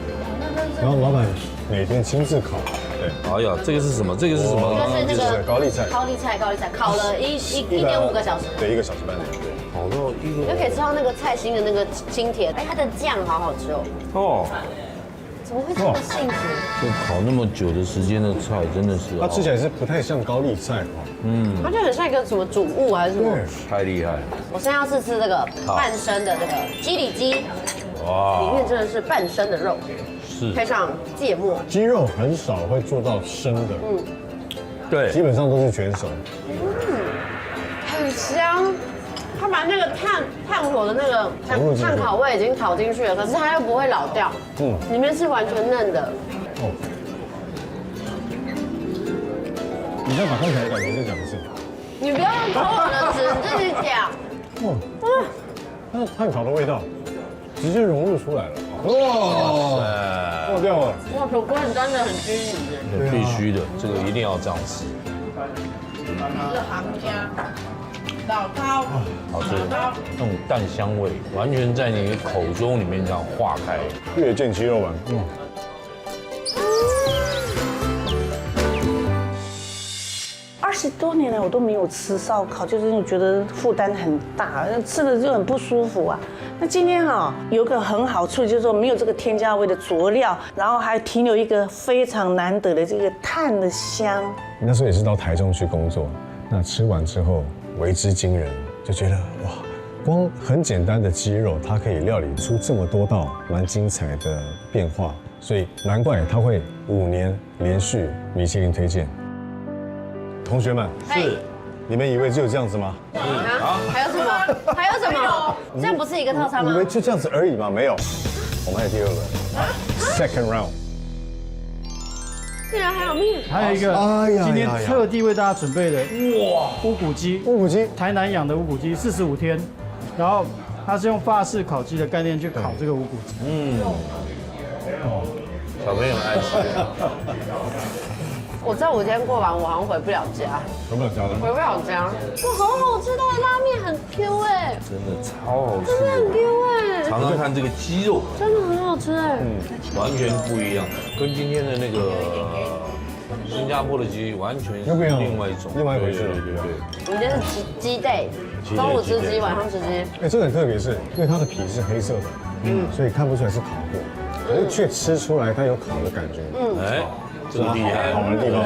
然后老板每天亲自烤，对。哎呀，这个是什么？这个是什么？这个是那个高丽菜，高丽菜烤了1.5个小时，对，1个小时半。对，好到一个就可以吃到那个菜心的那个清甜。哎，它的酱好好吃哦。哦，怎么会这么幸福？这烤那么久的时间的菜，真的是它吃起来是不太像高丽菜哦。它就很像一个什么主物还是什么？太厉害了。我现在要试吃这个半生的这个鸡里脊，哇，里面真的是半生的肉，是配上芥末。鸡肉很少会做到生的，对，基本上都是全熟。很香，它把那个炭火的那个炭烤味已经烤进去了，可是它又不会老掉，里面是完全嫩的。哦，你再把刚才的感觉再讲一次。你不要用偷我的词，你自己讲。哇，它的炭烤的味道直接融入出来了。哇，破掉了。哇，火锅你真的很均匀耶。必须的，这个一定要这样吃。是行家老饕，好吃，那种蛋香味完全在你口中里面这样化开。月见鸡肉丸，20多年来我都没有吃烧烤，就是因为觉得负担很大，吃的就很不舒服啊。那今天哈有个很好处，就是说没有这个添加味的佐料，然后还停留一个非常难得的这个炭的香。那时候也是到台中去工作，那吃完之后为之惊人，就觉得哇，光很简单的鸡肉，它可以料理出这么多道蛮精彩的变化，所以难怪它会5年连续米其林推荐。同学们，是，你们以为只有这样子吗？啊？还有什么？还有什么？这样不是一个套餐吗以为？就这样子而已吗？没有，我们还有第2轮，second round。竟然还有面！还有一个，今天特地为大家准备的乌骨鸡，乌骨鸡，台南养的乌骨鸡，45天，然后它是用法式烤鸡的概念去烤这个乌骨鸡。小朋友爱吃。我知道我今天过完，我好像回不了家，有没有加的？回不了家。哇，好好吃，它的拉面很 Q 哎，真的超好吃，真的很 Q 哎，尝尝看这个鸡肉，真的很好吃哎。完全不一样，跟今天的那个新加坡的鸡完全是不一样另外一种，另外一回事了对。我们今天是鸡 day，中午吃鸡，晚上吃鸡。哎，这个很特别，是因为它的皮是黑色的，所以看不出来是烤过，可是却吃出来它有烤的感觉。哎，这个厉害，好玩的地方。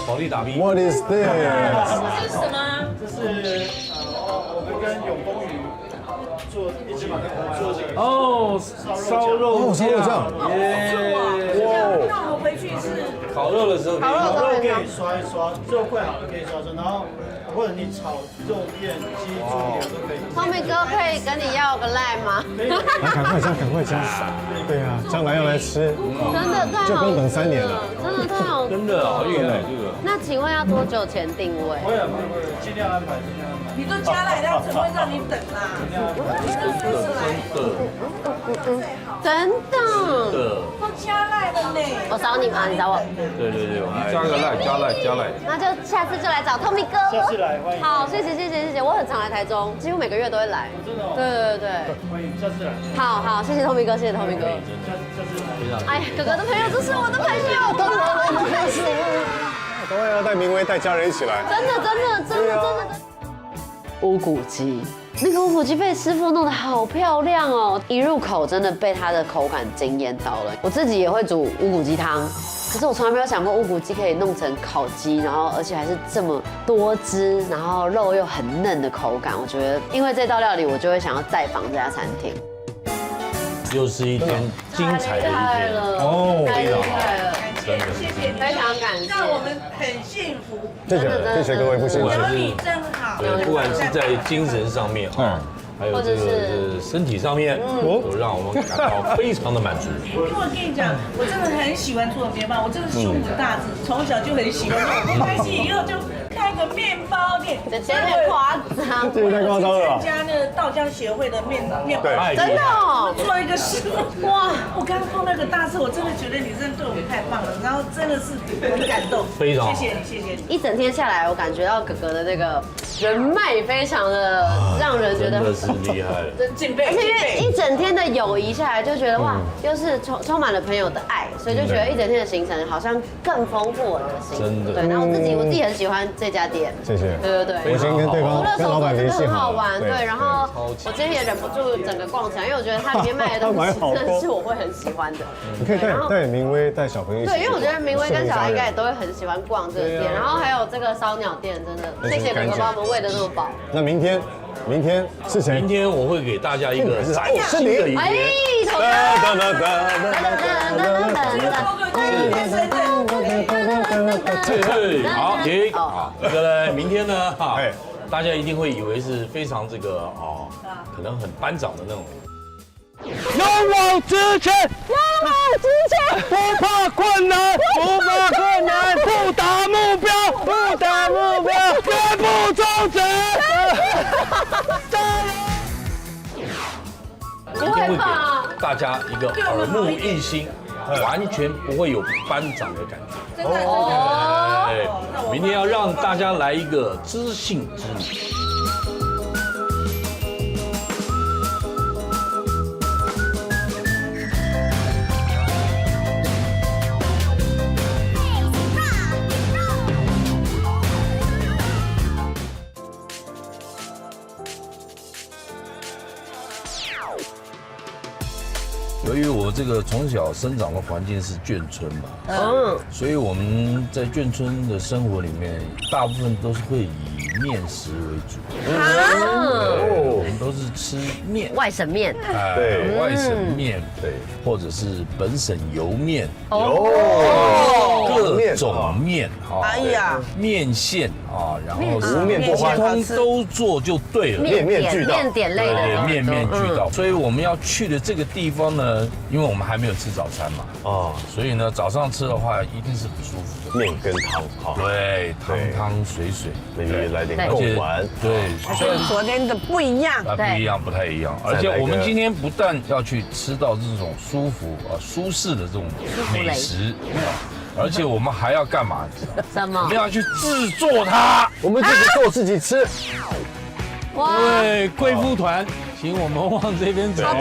保利达 B， What is this？这是什么？这是我们跟永丰鱼一起做这个哦，烧肉烧肉酱，那我们回去是烤肉的时候可以肉可以刷一刷，肉块好了可以刷刷，然后或者你炒肉片、鸡、猪柳都可以。聪明哥可以跟你要个赖吗？来，赶快加，赶快加。对啊，将来要来吃，真的太好吃了，就不用等3年了。真的太好吃了，真的好厉害这个。那请问要多久前定位？会啊，尽量安排，尽量安排。你都加来，他怎么会让你等啦？真的，都加来了呢。我找你吗？你找我？对，我们加个赖，加赖。那就下次就来找 Tommy 哥。下次来，欢迎。好，谢谢，我很常来台中，几乎每个月都会来。真的哦。对，欢迎，下次来。好，谢谢 Tommy 哥，谢谢 Tommy 哥。下次来。哎呀，哥哥的朋友就是我的朋友，赶快要带明威带家人一起来。真的。乌骨鸡，那个乌骨鸡被师傅弄得好漂亮哦，一入口真的被它的口感惊艳到了。我自己也会煮乌骨鸡汤，可是我从来没有想过乌骨鸡可以弄成烤鸡，然后而且还是这么多汁，然后肉又很嫩的口感。我觉得因为这道料理，我就会想要再访这家餐厅。又是一天精彩的一天哦，太厉害了，真的是。非常感谢，让我们很幸福。谢谢各位，不辛苦。有你真好。对，不管是在精神上面啊，还有这个身体上面，都让我们感到非常的满足。因为我跟你讲，我真的很喜欢做面包，我这个胸无大志，从小就很喜欢。开始以后就开个面包店，这有点夸张，这也太夸张了吧。参加那个道江协会的面包，真的哦，做一个师傅。哇！我刚碰那个大师，我真的觉得你真的对我们太棒了，然后真的是很感动，非常好，谢谢你。一整天下来，我感觉到哥哥的那个人脉非常的让人觉得真的是厉害了。敬佩，而且因为一整天的友谊下来，就觉得哇，又是充满了朋友的爱，所以就觉得一整天的行程好像更丰富我的行程。真的对，然后我自己很喜欢这家店。谢谢。对。我先跟对方跟老板联系很好好。玩，对。然后我今天也忍不住整个逛起来，因为我觉得它里面卖的东西真的是我会很喜欢的。你可以带明威带小朋友一起。对，因为我觉得明威跟小孩应该也都会很喜欢逛这个店，然后还有这个烧鸟店，真的谢谢哥哥把我们喂得那么饱。那明天是谁？明天我会给大家一个崭新的一哎天。好，停。好，这个呢，明天呢，大家一定会以为是非常这个可能很班长的那种。勇往直前，不怕困难，不达目标，绝不终止。不会吧？大家一个耳目一新，完全不会有班长的感觉。明天要让大家来一个知性之旅。由于我这个从小生长的环境是眷村嘛，所以我们在眷村的生活里面，大部分都是会以面食为主。我们都是吃面，外省面，对，外省面，对，或者是本省油面。可各种面啊，哎呀，面线啊，然后无面不欢，通都做就对了。面面俱到，面点类的对，都面面俱到。所以我们要去的这个地方呢，因为我们还没有吃早餐嘛，哦，所以呢早上吃的话一定是不舒服的。面跟汤，好，对，汤汤水水， maybe 来点对贡丸，对，虽然昨天的不一样。不一样，不太一样。而且我们今天不但要去吃到这种舒服舒适的这种美食，而且我们还要干嘛？什么我们？要去制作它。我们自己做自己吃，哇，对，贵妇团，请我们往这边走。好的，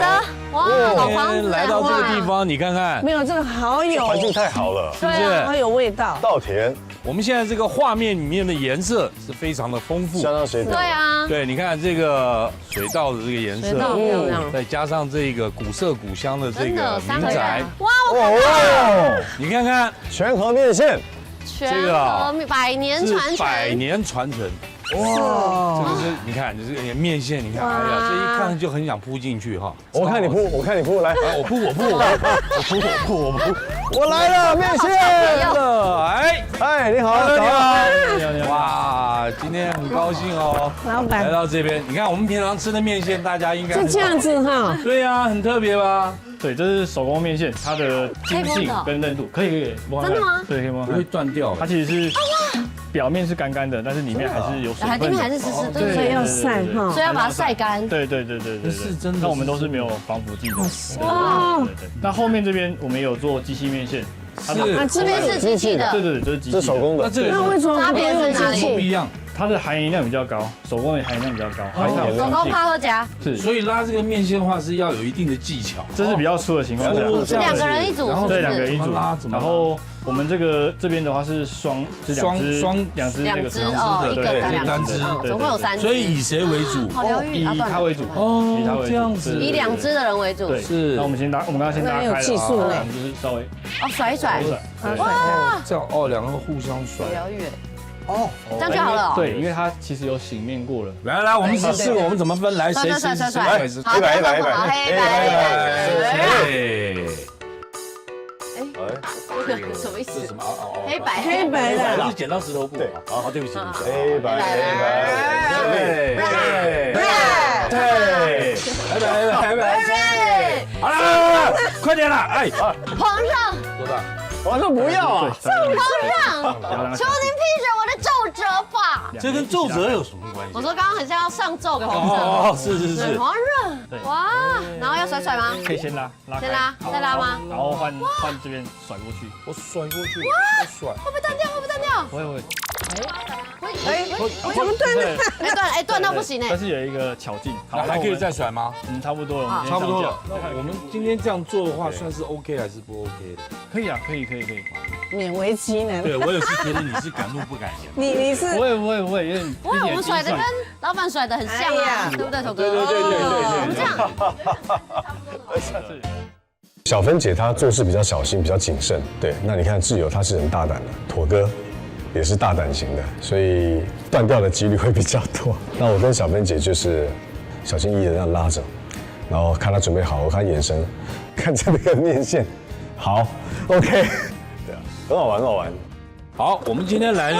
哇，好房子，今天来到这个地方，你看看，没有这个好有，环境太好了，是不是？好有味道。稻田我们现在这个画面里面的颜色是非常的丰富。相当水果，对啊，对，你看这个水稻的这个颜水稻色，漂亮，再加上这个古色古香的这真个的三合民宅院，，哇，我看到哦，你看看全河面线，全这个啊河百年是传百承，年传承。哇，这个是你看，就是面线，你看，哎呀，这一看就很想扑进去哈。我看你扑，我看你扑，来，我扑，我来了，面线，哎，哎，你好，你早好，哇，今天很高兴哦，老板来到这边，你看我们平常吃的面线，大家应该就这样子哈，对呀，很特别吧？对，这是手工面线，它的筋性跟韧度可以摸看看真的吗对，可以摸看不会看。断掉它其实是表面是干干的，但是里面还是有水还分的。里面还是湿湿的，对所以要晒哈所以要把它晒干。对，是真的那我们都是没有防腐剂的。哇，对。那后面这边我们有做机器面线，它的啊，这边是机器的，对，这是机器的。这手工的，这个那为什么差别不用在哪里机器？不一样，它的含盐量比较高，手工的含盐量比较高，还有手工趴和夹，是，所以拉这个面线的话是要有一定的技巧。这是比较粗的情况下。是两个人一组，然后对，是不是？两个人一组怎么拉怎么拉然后我们这边的话是双，是两只两那个只哦，一个对跟两单只只，总共有3只。所以以谁为主？好疗愈以啊，它为主，哦以它为主，这样子以2只的人为主。对，是那我们先拉，我们刚刚先拉开了，那很有技术嘞我们就是稍微哦，甩一甩，哇，这样哦，两个互相甩。疗愈。哦，这样就好了。对，因为它其实有醒面过了。来，我们试，我们怎么分？来，谁甩。来，好，一百好，黑白。哎，什么意思？什么？黑白的，是剪刀石头布。好，对不起，黑白，对，好了，快点了，哎，皇上，多大？我说不要啊，皇上，求您批准我的奏折吧。这跟奏折有什么关系？我说刚刚很像要上奏给皇上。哦，是，对，皇上，哇，然后要甩吗？可以先拉，先拉，再拉吗？然后换这边甩过去，我甩过去，我甩。会不会断掉？不会，怎么断的？断到不行但是有一个巧劲，好，还可以再甩吗？差不多了，差不多了。那我们今天这样做的话，算是 OK 还是不 OK 的？可以啊，可以。勉为其难。对，我有是觉得你是敢怒不敢言。你是不会，有点。不会，我们甩的跟老板甩的很像啊，对不对，头哥？对。我们这样。小芬姐她做事比较小心，比较谨慎。对，那你看志友他是很大胆的，妥哥也是大胆型的，所以断掉的几率会比较多。那我跟小芬姐就是小心翼翼的这样拉着，然后看她准备好，我看眼神，看这个面线，好 ，OK， 对啊，很好玩。好，我们今天来呢，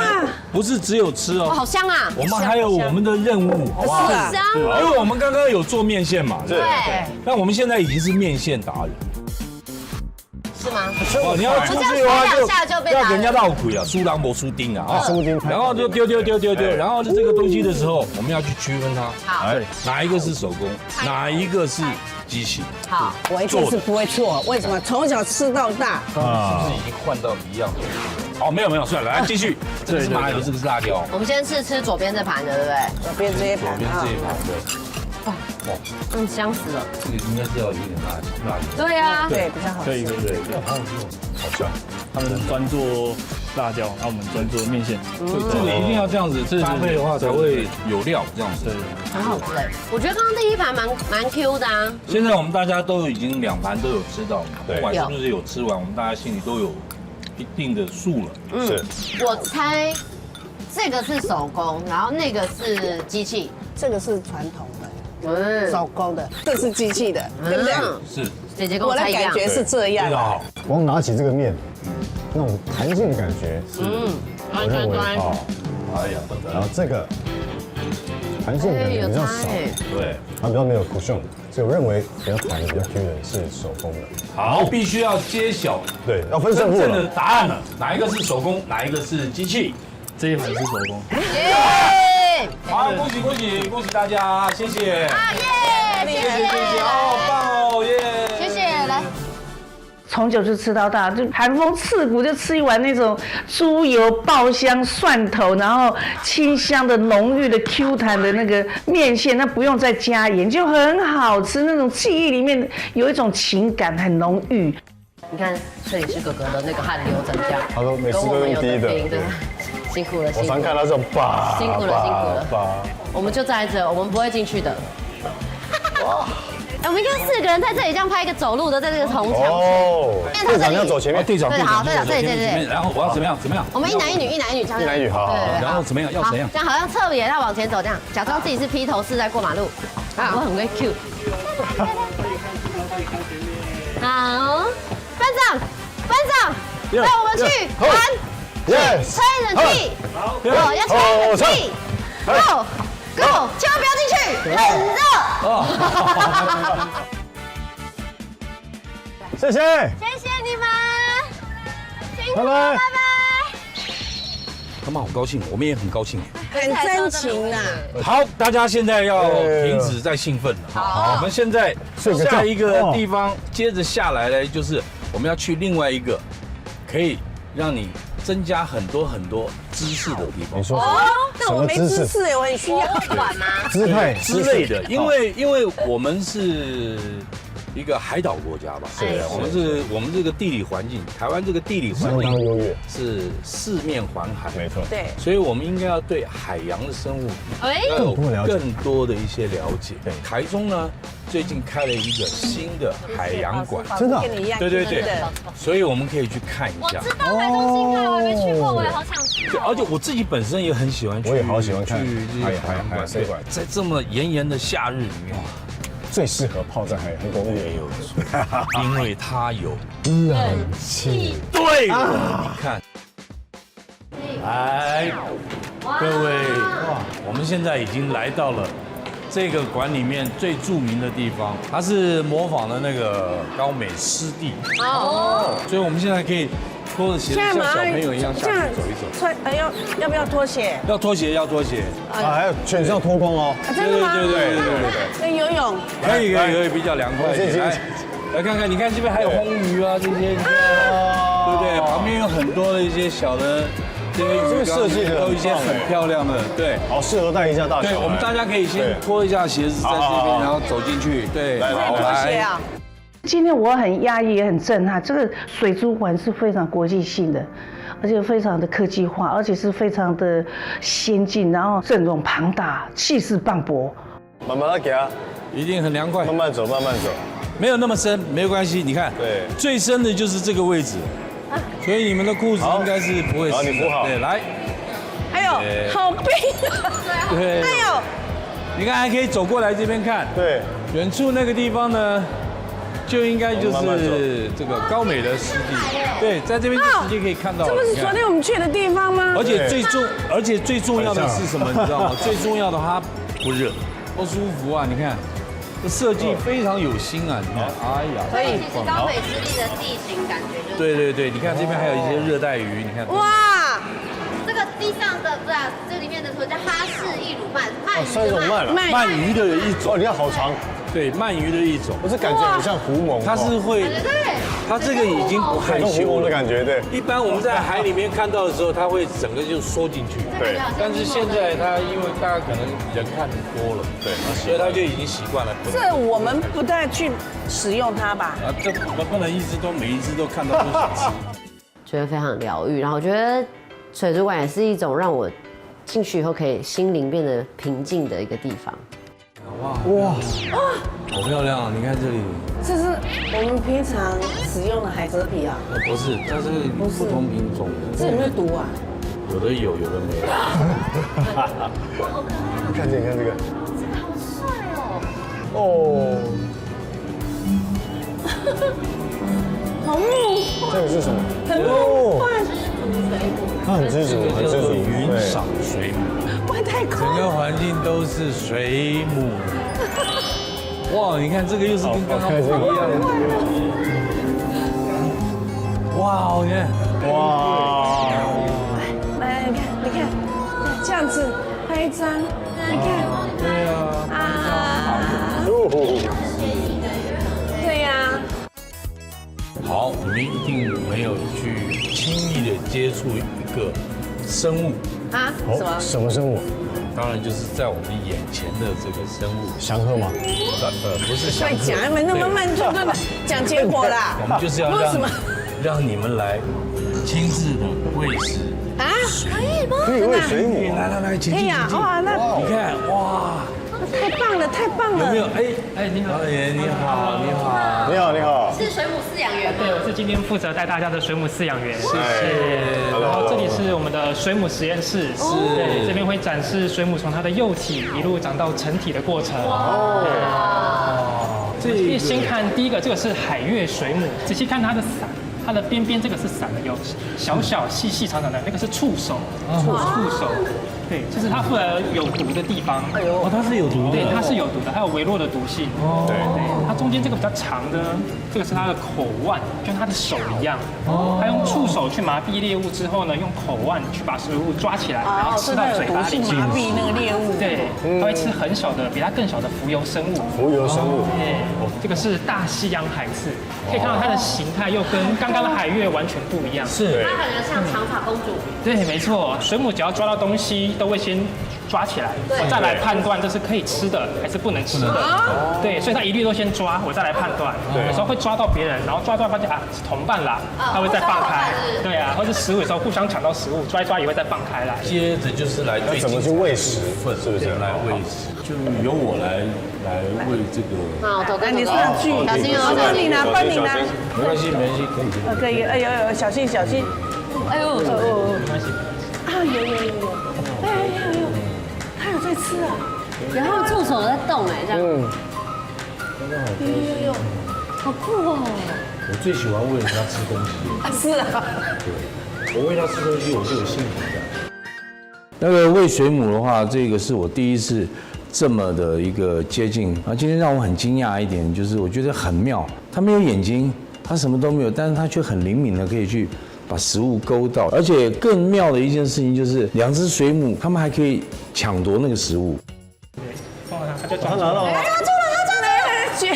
不是只有吃哇，哦，好香啊！我们还有我们的任务，好不好？很香。因为我们刚刚有做面线嘛，对，但我们现在已经是面线达人。是吗？哦，你要出去的话就不要给人家闹鬼啊，输狼不输丁啊，输丁然后就丢，然后就这个东西的时候，我们要去区分它，好，哪一个是手工，哪一个是机器，好，我一定是不会错，为什么？从小吃到大。是不是已经换到一样的？哦，没有，算了，来继续，这个是麻油，这个是辣椒，我们先试吃左边这盘的，对不对？左边这一盘啊左边这，一盘对。香死了。这个应该是要有点辣椒。对啊，对，比较好。可以。好香。他们专做辣椒，然后我们专做面线。这个一定要这样子搭配的话，才会有料这样子。对。很好吃哎。我觉得刚刚第一盘蛮 Q 的啊。现在我们大家都已经2盘都有吃到，对不管是不是有吃完，我们大家心里都有一定的数了。是。我猜这个是手工，然后那个是机器。这个是传统的，手工的，这是机器的，对不对？是。姐姐跟我的我猜一样。感觉是这样非。常好。光拿起这个面，那种弹性的感觉，我认为哦，哎呀，不得了，然后这个弹性感觉比较少，对，它比较没有 cushion，所以我认为比较弹、比较 Q 的是手工的。好，必须要揭晓对，要分胜负真正的了。答案了，哪一个是手工，哪一个是机器？这一盘是手工。耶！好，恭喜恭喜恭喜大家，谢谢，啊耶！谢谢。好棒哦，耶！谢谢，来。从小就吃到大，就寒风刺骨就吃一碗那种猪油爆香蒜头，然后清香的浓郁的 Q 弹的那个面线，那不用再加盐，就很好吃。那种记忆里面有一种情感很浓郁。你看摄影师哥哥的那个汗流成这样，他说每次都用低的，对，辛苦了，我辛苦了，常看到这种叭，辛苦了，辛苦了。叭。我们就在这，我们不会进去的。哇！我们应该4个人在这里这样拍一个走路的，在这个红墙前。哦，队长要走前面，队长，对，好，队长，对。然后我要怎么样？怎么样？我们一男一女，一男一女，这样。一男一女，好。然后怎么样？要怎样？这样好像侧脸要往前走，这样假装自己是披头士在过马路。啊，我很会 Q。好，班长，带我们去玩，吹冷气，我要吹冷气 ，Go，千万不要进去，很热。谢谢，谢谢你们，辛苦了，拜拜。他们好高兴，我们也很高兴。很真情啊！好，大家现在要停止再兴奋了。好，我们现在下一个地方接着下来呢，就是我们要去另外一个可以让你增加很多知识的地方。你说那我没知识哎，我很需要。管吗？姿态之类的，因为我们是一个海岛国家吧，是我们这个地理环境，台湾这个地理环相当优境越，是四面环海，没错。对，所以我们应该要对海洋的生物要有更多的一些了解。对，台中呢最近开了一个新的海洋馆，真的？对，所以我们可以去看一下。我知道台中新开，我还没去过，我也好想去。对，而且我自己本身也很喜欢去，我也好喜欢看去这些海洋馆。水馆，在这么炎炎的夏日里面。最适合泡在海洋公园，因为它有冷气。对了，你看，来，各位，我们现在已经来到了这个馆里面最著名的地方，它是模仿的那个高美湿地哦，所以我们现在可以拖着鞋子像小朋友一样下去走一走。穿要不要脱鞋？要脱鞋，要脱鞋。还有全身要脱光哦。真的吗？对。跟游泳。可以，比较凉快一点。来看看，你看这边还有红鱼啊，这些，对不对？旁边有很多的一些小的这些鱼缸，设计的都一些很漂亮的，对，好适合带一下大小。对，我们大家可以先脱一下鞋子在这边，然后走进去。对，来。今天我很压抑，也很震撼。这个水族馆是非常国际性的，而且非常的科技化，而且是非常的先进，然后阵容庞大，气势磅礴。慢慢来给啊，一定很凉快。慢慢走，慢慢走，没有那么深，没有关系。你看，对，最深的就是这个位置，所以你们的裤子应该是不会湿。好，你扶好。对，来。哎呦，好冰啊！对。哎呦，你看还可以走过来这边看。对，远处那个地方呢？就应该就是这个高美的湿地，对，在这边就直接可以看到了。这不是昨天我们去的地方吗？而且最重要的是什么？你知道吗？最重要的它不热，多舒服啊！你看，这设计非常有心啊！你看，哎呀，所以其实高美湿地的地形感觉就是……对，你看这边还有一些热带鱼，你看。哇，这个地上的不是这里面的说叫哈氏异乳鳗，鳗鱼的一种。哦，你看好长。对，鳗鱼的一种，我是感觉很像狐獴，它是会，它这个已经不害羞的感觉，对。一般我们在海里面看到的时候，它会整个就缩进去，对。但是现在它因为大家可能人看多了，对，所以它就已经习惯了。这我们不太去使用它吧？啊，这我们不能每一只都看到都想吃。觉得非常疗愈，然后我觉得水族馆也是一种让我进去以后可以心灵变得平静的一个地方。哇，好漂亮啊！你看这里，这是我们平常使用的海蜇皮啊？不是，它是不同品种的。这有没有毒啊？有的有，有的没有。看这个，好帅哦！哦，好木，这个是什么？很木，他很知足，很知足。云赏水母，外太空整个环境都是水母。哇，你看这个又是跟刚刚不一样的。哇，你看，哇，来，你看，这样子拍一张，你看，对啊，对呀。好，你们一定没有去轻易的接触一个生物，啊？什么？什么生物？当然就是在我们眼前的这个生物，祥鹤吗？不是祥鹤，快讲，那么慢吞吞的讲结果啦。我们就是要让你们来亲自的喂食啊？可以吗？可以喂水母。来，请进，可以啊，哇，那你看，哇，太棒了，太棒了。有没有？哎，你好，导演，你好，你好，你好，你好。是水母饲养员吗？对，我是今天负责带大家的水母饲养员。谢谢。然后这里是我们的水母实验室，对，这边会展示水母从它的幼体一路长到成体的过程。可以先看第一个，这个是海月水母，仔细看它的伞。它的边边这个是伞的，有小小细细长长的，那个是触手，触手，对，就是它负责有毒的地方。哎呦，它是有毒的，对，它是有毒的，还有微弱的毒性。对，它中间这个比较长的，这个是它的口腕，跟它的手一样。它用触手去麻痹猎物之后呢，用口腕去把食物抓起来，然后吃到嘴巴里去。麻痹那个猎物。对，它会吃很小的，比它更小的浮游生物。浮游生物。对，这个是大西洋海刺，可以看到它的形态又跟刚刚的海月完全不一样。是，它感觉像长发公主。对，没错，水母只要抓到东西，都会先抓起来，我再来判断这是可以吃的还是不能吃的。对，所以它一律都先抓，我再来判断。有时候会抓到别人，然后抓发现啊是同伴啦，它会再放开。对啊，或是食物有时候互相抢到食物，抓一抓也会再放开来。接着就是来要怎么去喂食？是不是？来喂食，就由我来喂这个。好，走跟你上去，小心哦，帮你拿，帮你拿。没关系，可以。可以，哎呦，小心，小心。哎呦，没关系。啊，有，哎呦，它有在吃啊。然后触手在动哎，这样。有，好酷哦。我最喜欢喂人家吃东西。是啊。对，我喂它吃东西，我就有幸福感。那个喂水母的话，这个是我第一次这么的一个接近啊。今天让我很惊讶一点，就是我觉得很妙，它没有眼睛，它什么都没有，但是它却很灵敏的可以去把食物勾到，而且更妙的一件事情就是两只水母，它们还可以抢夺那个食物。放了它就抓住了。哎，抓住了，卷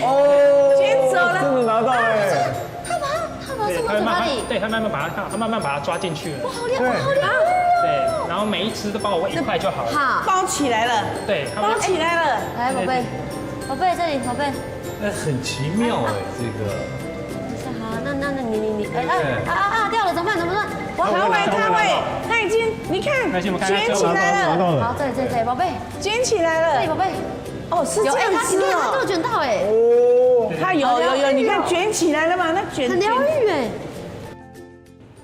走了，真的拿到哎！它把它送到嘴巴里。对，它慢慢把它抓进去了。哇，好厉害，好厉害。对，然后每一只都帮我喂1块就好了。好，包起来了，对，包起来了。来，宝贝，宝贝这里，宝贝。哎，很奇妙哎，这个。好，那你，掉了怎么办？他喂，他已经，你看，卷起来了。好，这里，宝贝，卷起来了。这里，宝贝。哦，是这样子它哦。都有卷到哎。哦，它有，你看卷起来了嘛？那卷很疗愈哎。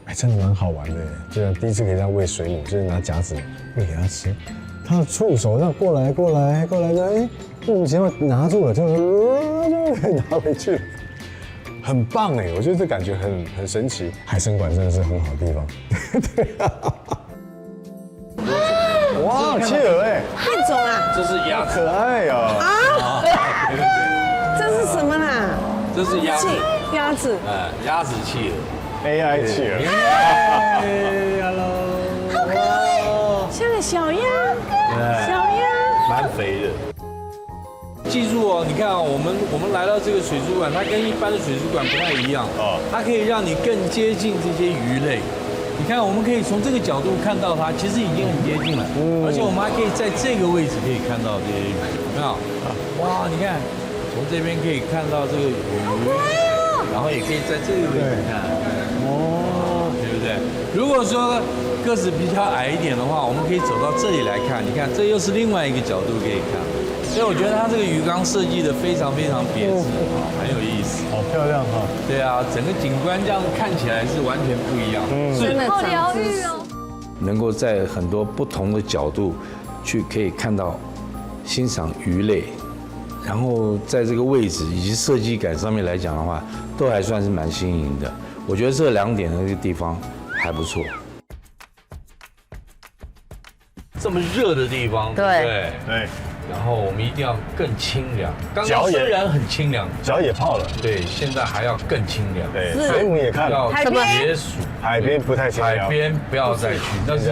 哎，真的蛮好玩的，就是第一次给人家喂水母，就是拿夹子喂给它吃，它的触手这样过来的，哎，莫名其妙拿住了，就拿回去了，很棒哎，我觉得这感觉很神奇。海参馆真的是很好的地方。对啊。哇，企鹅哎，变种啊！这是鸭子，可爱呀！啊，这是什么啦？这是鸭子，鸭子，鸭子企鹅。AI 企鹅，好可爱，像个小鸭，小鸭，蛮肥的。记住哦，你看啊，我们来到这个水族馆，它跟一般的水族馆不太一样哦，它可以让你更接近这些鱼类。你看，我们可以从这个角度看到它，其实已经很接近了，而且我们还可以在这个位置可以看到这些鱼，有没有？哇，你看，从这边可以看到这个鱼，然后也可以在这个位置看。哦，对不对？如果说个子比较矮一点的话，我们可以走到这里来看。你看，这又是另外一个角度可以看。所以我觉得它这个鱼缸设计的非常别致，很有意思，好漂亮哈。对啊，整个景观这样看起来是完全不一样。真的好疗愈哦。能够在很多不同的角度去可以看到、欣赏鱼类，然后在这个位置以及设计感上面来讲的话，都还算是蛮新颖的。我觉得这2点的这个地方还不错。这么热的地方，对不对？对，然后我们一定要更清凉。刚脚也刚虽然很清凉，脚也泡了，对，现在还要更清凉。对，水母也看了，要解暑。海边不太清凉，海边不要再去，那是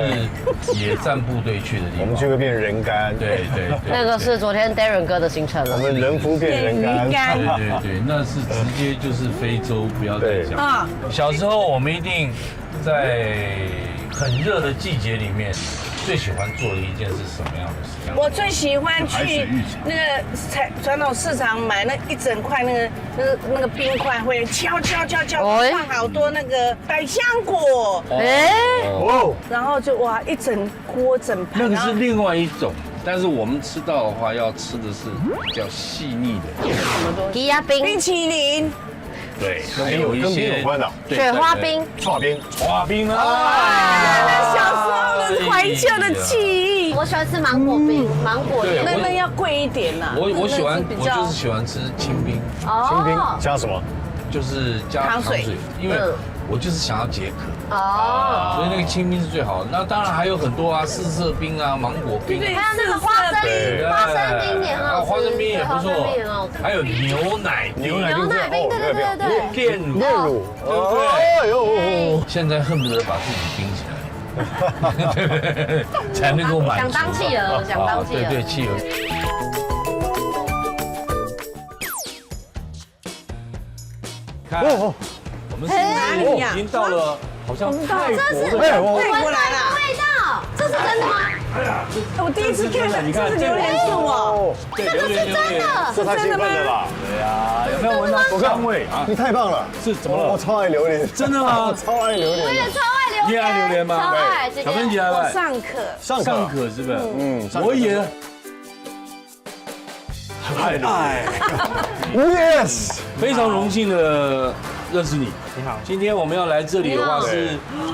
野战部队去的地方。我们就会变人干。对对对，那个是昨天 Darren 哥的行程了。我们人夫变人干。对对对，那是直接就是非洲，不要再讲。啊，小时候我们一定在很热的季节里面，最喜欢做的一件是什么样的事？我最喜欢去那个传统市场买那一整块那个冰块，会敲，放好多那个百香果，哦，然后就哇一整锅整盘。那个是另外一种，但是我们吃到的话，要吃的是比较细腻的。低压冰、冰淇淋。对，还有一些有关的雪花冰、刨冰啊！那小时候的怀旧的记忆。我喜欢吃芒果冰，芒果那要贵一点呐。我喜欢，我就是喜欢吃清冰。清冰加什么？就是加糖水，因为我就是想要解渴。哦，所以那个清冰是最好的。那当然还有很多啊，四色冰啊，芒果冰，还有那个花生冰也很好吃，花生冰也不错，还有牛奶冰，对，炼乳，对不对？哎呦，现在恨不得把自己冰起来，才能够满足。想当企鹅，想当企鹅，对企鹅。看，我们已经到了，好像泰国的，泰国来了，味道，这是真的吗？我第一次看到，这是榴莲树哦，这个是真的，这太兴奋了吧？对呀，有没有闻到香味啊？你太棒了，是怎么了？我超爱榴莲，真的吗？我超爱榴莲，我也超爱榴莲，你也爱榴莲吗？超爱，小芬姐爱不爱？上课上课是不是？我也很爱榴莲。Yes， 非常荣幸的认识你。你好，今天我们要来这里的话，是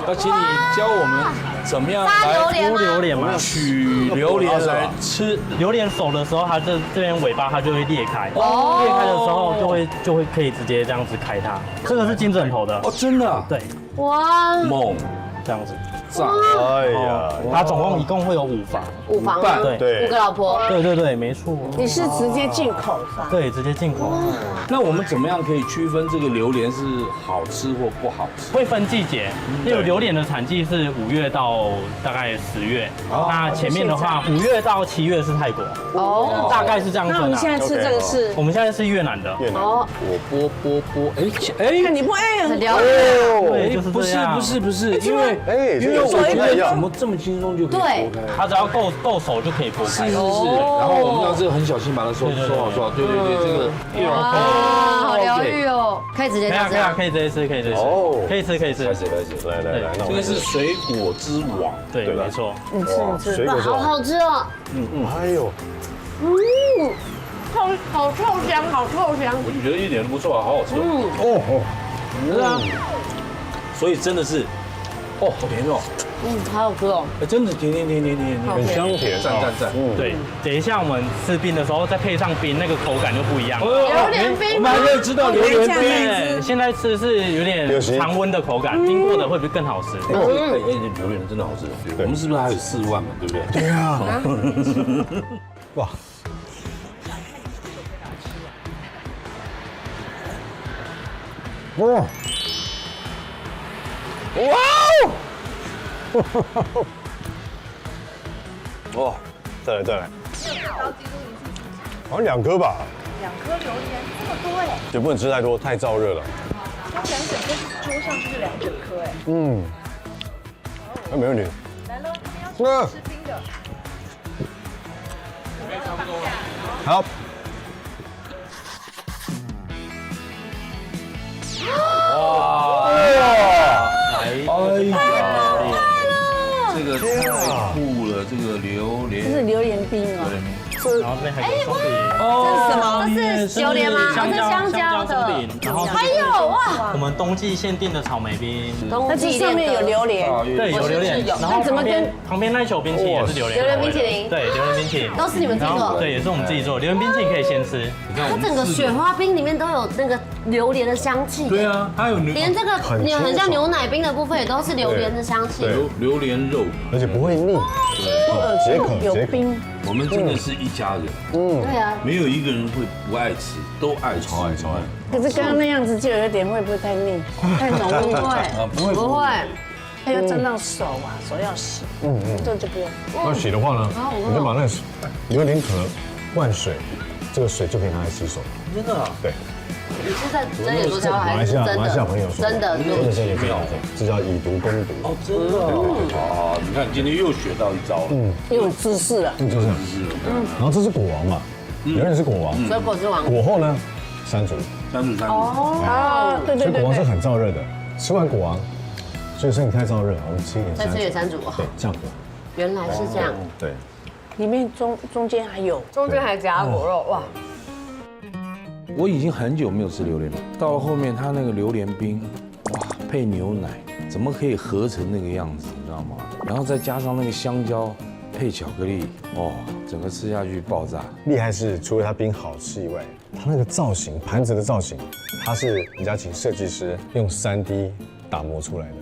要请你教我们怎么样杀榴来莲吗？榴莲吗？取榴莲来吃。榴莲熟的时候，它这边尾巴它就会裂开，裂开的时候就会可以直接这样子开它。这个是金枕头的哦，真的啊？对，哇，猛这样子。炸！哎呀，它一共会有5房5房吗？对5个老婆。对，没错。你是直接进口的？对，直接进口。那我们怎么样可以区分这个榴莲是好吃或不好吃？会分季节，例如榴莲的产季是5月到大概10月，那前面的话5月到7月是泰国，哦，大概是这样子。那我们现在吃这个是？我们现在是越南的。哦，我剥，哎，你不爱很了解。对，就是这样。不是，因为我觉得怎么这么轻松就可以剥开？它只要够熟就可以剥开。是。然后我们要这个很小心把它收好，对，这个哇，好疗愈哦，可以直接这样。可以直接吃，可以直接吃。哦，可以吃。来，这个是水果之王，对，没错。你吃，水果好好吃哦。哎呦，好臭香。我觉得一点都不错啊，好好吃。是啊，所以真的是，好甜哦。好好吃哦。真的甜，很香甜，赞。对，等一下我们吃冰的时候再配上冰，那个口感就不一样了。榴莲冰，我们还可以知道榴莲冰。对，现在吃是有点常温的口感，冰过的会不会更好吃？榴莲真的好吃。我们是不是还有4万嘛？对不对？对啊，哇。哇！哇！再来。好像2颗吧。2颗榴莲这么多哎，就不能吃太多，太燥热了。它2整个桌上就是2整颗哎。那没问题。来喽，这边要吃冰的。好。哇！哎呀，这个太酷了，这个榴莲，这是榴莲冰哦。然后这边还有松饼，这是什么？这是榴莲吗？这是香蕉的。然后还有哇，我们冬季限定的草莓冰，那这上面有榴莲，对，有榴莲。然后旁边那一球冰淇淋也是榴莲。榴莲冰淇淋，对，榴莲冰淇淋都是你们自己做。对，也是我们自己做。榴莲冰淇淋可以先吃，它整个雪花冰里面都有那个榴莲的香气。对啊，还有连这个很像牛奶冰的部分也都是榴莲的香气。榴莲肉，而且不会腻。解渴解渴。有冰。我们真的是一家人，对啊，没有一个人会不爱吃，都爱吃，超爱超爱。可是刚刚那样子就有一点会不会太腻？太浓不郁？会不会不会，它要沾到手啊，手要洗。这就不用。要洗的话呢，你就把那个榴莲壳灌水，这个水就可以拿来洗手。真的啊？对。你是在真的说教马来还是真西亚马来西亚朋友的？说，真的真的这样做，这叫以毒攻毒。哦，真的哦。你看今天又学到一招了。又有知识了。就是这样。然后这是果王嘛，榴莲是果王，所以果汁王果后呢，山竹。哦，对对对所以果王是对。很燥热的，吃完果王，所以身体太燥热，我们吃一点再吃点山竹，对，降火。原来是这样，对。里面中间还有。中间还夹果肉，哇！我已经很久没有吃榴莲了，到了后面它那个榴莲冰，哇，配牛奶，怎么可以合成那个样子，你知道吗？然后再加上那个香蕉配巧克力，哦，整个吃下去爆炸。厉害是除了它冰好吃以外，它那个造型盘子的造型，它是人家请设计师用3D 打磨出来的，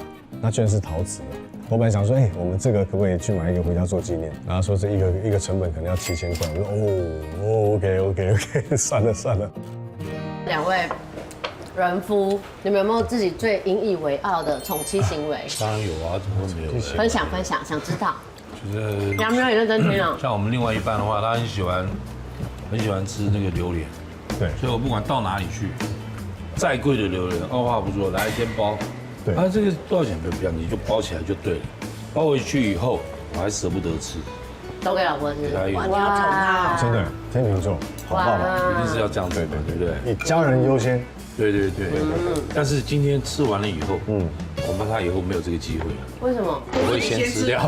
那居然是陶瓷的。我本来想说，我们这个可不可以去买一个回家做纪念？然后说这一个成本可能要7000块，我说OK， 算了。两位人夫，你们有没有自己最引以为傲的宠妻行为？当然有啊，怎么会没有？分享，想知道。就是杨苗也认真听啊。像我们另外一半的话，他很喜欢吃那个榴莲，对，所以我不管到哪里去，再贵的榴莲，二话不说来先包。对，这个多少钱不要，你就包起来就对了。包回去以后，我还舍不得吃，都给老婆吃。哇，你要宠她。真的天秤座好爸爸，一定是要这样对不对？以家人优先。对。但是今天吃完了以后，恐怕他以后没有这个机会了。为什么？我会先吃掉。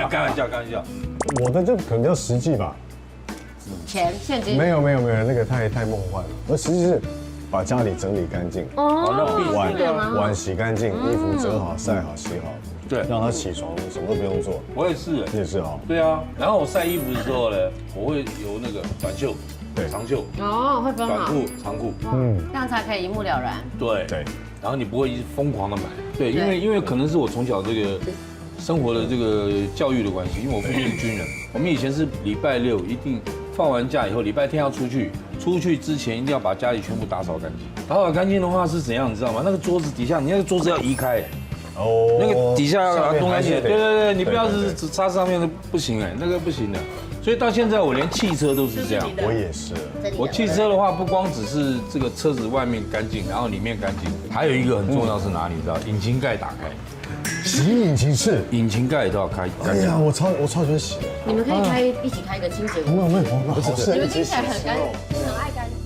开玩笑。我的就可能比较实际吧。现金？没有，那个太梦幻了。我实际是把家里整理干净，碗洗干净，衣服折好、晒好、洗好，对，让他起床，什么都不用做。我也是，你也是哈。对啊，然后我晒衣服的时候呢，我会有那个短袖、长袖，会分好，短裤、长裤，这样才可以一目了然。对。然后你不会一直疯狂的买，对，因为可能是我从小这个生活的这个教育的关系，因为我父亲是军人，我们以前是礼拜六一定放完假以后，礼拜天要出去之前一定要把家里全部打扫干净。打扫干净的话是怎样，你知道吗？那个桌子底下，你那个桌子要移开，那个底下要把它弄干净。对，你不要是只擦上面的不行那个不行的。所以到现在我连汽车都是这样。我也是。我汽车的话，不光只是这个车子外面干净，然后里面干净，还有一个很重要是哪里？你知道？引擎盖打开。洗引擎室，引擎盖也都要开。哎呀，我超喜欢洗的。你们可以一起开一个清洁。没有，好你们听起来很干净，很爱干净。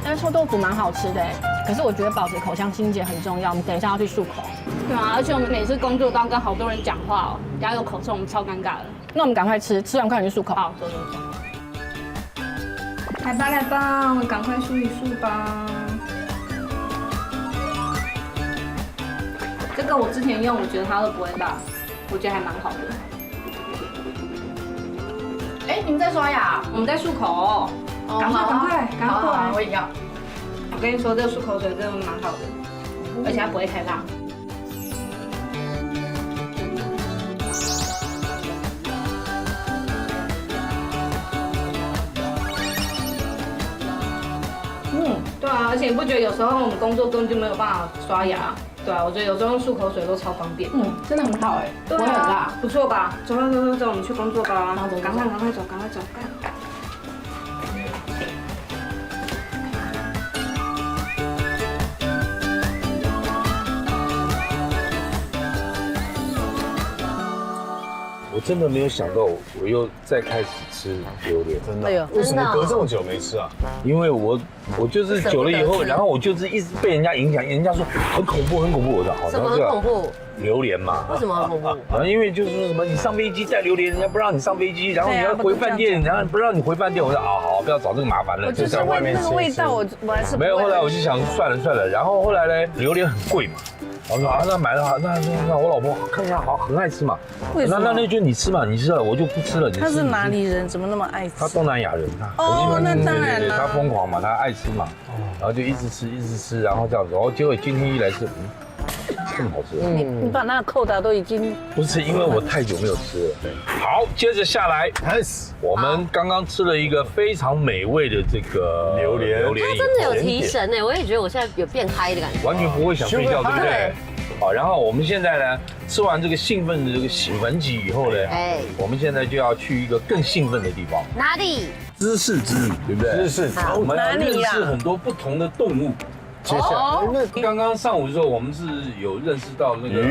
但是臭豆腐蛮好吃的可是我觉得保持口腔清洁很重要。我们等一下要去漱口。对啊，而且我们每次工作都要跟好多人讲话等下有口臭，我们超尴尬的。那我们赶快吃完快点去漱口。好，走。来吧，我们赶快漱一漱吧。这个我之前用，我觉得它都不会辣，我觉得还蛮好的。你们在刷牙？我们在漱口。赶快过来！我也要。我跟你说，这个漱口水真的蛮好的，而且它不会太辣。对啊，而且你不觉得有时候我们工作根本就没有办法刷牙？对啊，我觉得有时候用漱口水都超方便。真的很好不会很辣，不错吧？走，我们去工作吧。赶快走。我真的没有想到，我又再开始吃榴莲，真的。为什么隔这么久没吃啊？因为我就是久了以后，然后我就是一直被人家影响，人家说很恐怖，我说好，什么很恐怖？榴莲嘛。为什么很恐怖？因为就是说什么你上飞机带榴莲，人家不让你上飞机，然后你要回饭店，然后不让你回饭店，我说好，不要找这个麻烦了，就在外面吃。味道我还是没有。后来我就想算了，然后后来呢，榴莲很贵嘛。我说啊，那买了，那我老婆看起来好很爱吃嘛，那就你吃嘛，你吃了我就不吃了。他是哪里人？怎么那么爱吃？他东南亚人，哦，那当然了。他疯狂嘛，他爱吃嘛，然后就一直吃，然后这样子，然后结果今天一来吃，这么好吃。你把那个扣打都已经不是因为我太久没有吃了。好，接着下来开始，我们刚刚吃了一个非常美味的这个榴莲，它真的有提神哎，我也觉得我现在有变嗨的感觉，完全不会想睡觉，对不对？好，然后我们现在呢，吃完这个兴奋的这个兴奋剂以后呢，我们现在就要去一个更兴奋的地方，哪里？知识之旅，对不对？知识，我们要认识很多不同的动物。接下来，那刚刚上午的时候，我们是有认识到那个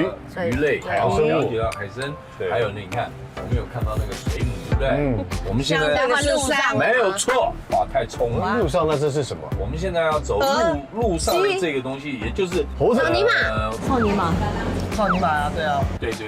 鱼类，海洋生物，海参，还有那你看，我们有看到那个水母，对不对？我们现在在路上没有错，哇，太冲了！路上那这是什么？我们现在要走路上的这个东西，也就是草泥马，草泥马，对啊，对，骑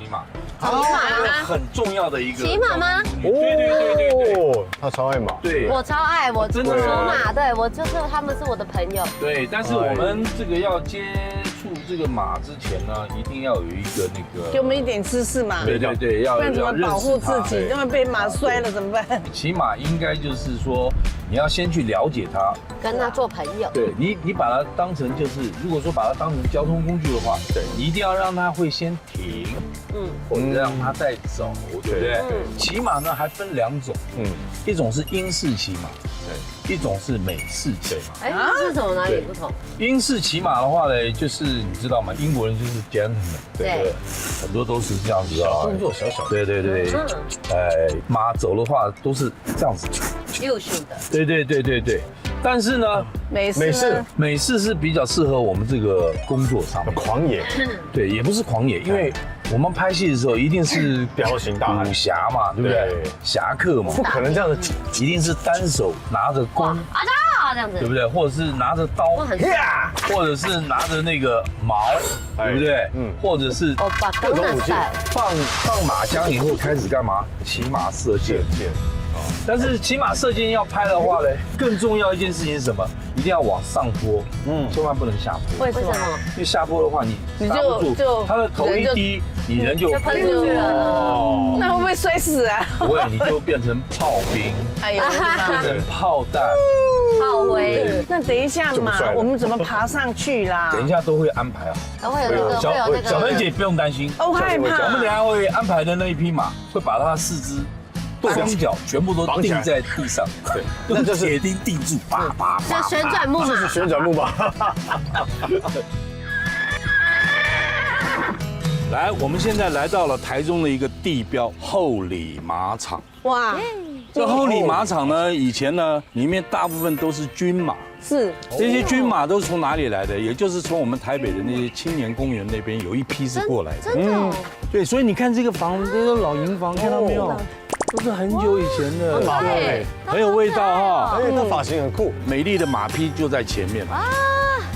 马。草泥马很重要的一个骑马吗？对，他超爱马。对，我超爱，我属马，对我就是他们是我的朋友。对，但是我们这个要接触这个马之前呢，一定要有一个那个给我们一点知识嘛。对，要不然怎么保护自己？因为被马摔了怎么办？骑马应该就是说，你要先去了解它，跟他做朋友。对你把它当成就是，如果说把它当成交通工具的话，对，你一定要让它会先停，或者让它再走，对不对？骑马呢还分2种，一种是英式骑马，对，一种是美式骑马。哎，这是什么哪里不同？英式骑马的话呢，就是你知道吗？英国人就是 gentleman， 对，很多都是这样子啊，动作小，对，马走的话都是这样子，优秀的，对。但是呢，美式是比较适合我们这个工作上面，狂野，对，也不是狂野，因为我们拍戏的时候一定是彪形大汉武侠嘛，对不对？侠客嘛，不可能这样子，一定是单手拿着弓。这样子，对不对？或者是拿着刀，或者是拿着那个矛，对不对？或者是各种武器，放马枪以后开始干嘛？骑马射箭。但是骑马射箭要拍的话呢，更重要一件事情是什么？一定要往上坡，千万不能下坡。为什么？因为下坡的话，你刹不住，他的头一低，你人就喷出去了。那会不会摔死啊？不会，你就变成炮兵，变成炮弹。炮灰。那等一下嘛，我们怎么爬上去啦？等一下都会安排好。都会有那个，会有那个。小芬姐不用担心，我害怕。我们等一下会安排的那一匹马，会把它的4肢。双脚全部都钉在地上，对，那就是铁钉钉住，叭，像旋转木马，这是旋转木马。来，我们现在来到了台中的一个地标后里马场。哇，这后里马场呢，以前呢，里面大部分都是军马。是，这些军马都是从哪里来的？也就是从我们台北的那些青年公园那边有一批是过来的。真的。对，所以你看这个房子，这个老营房，看到没有？都是很久以前的，对，很有味道哈。那发型很酷，美丽的马匹就在前面啊。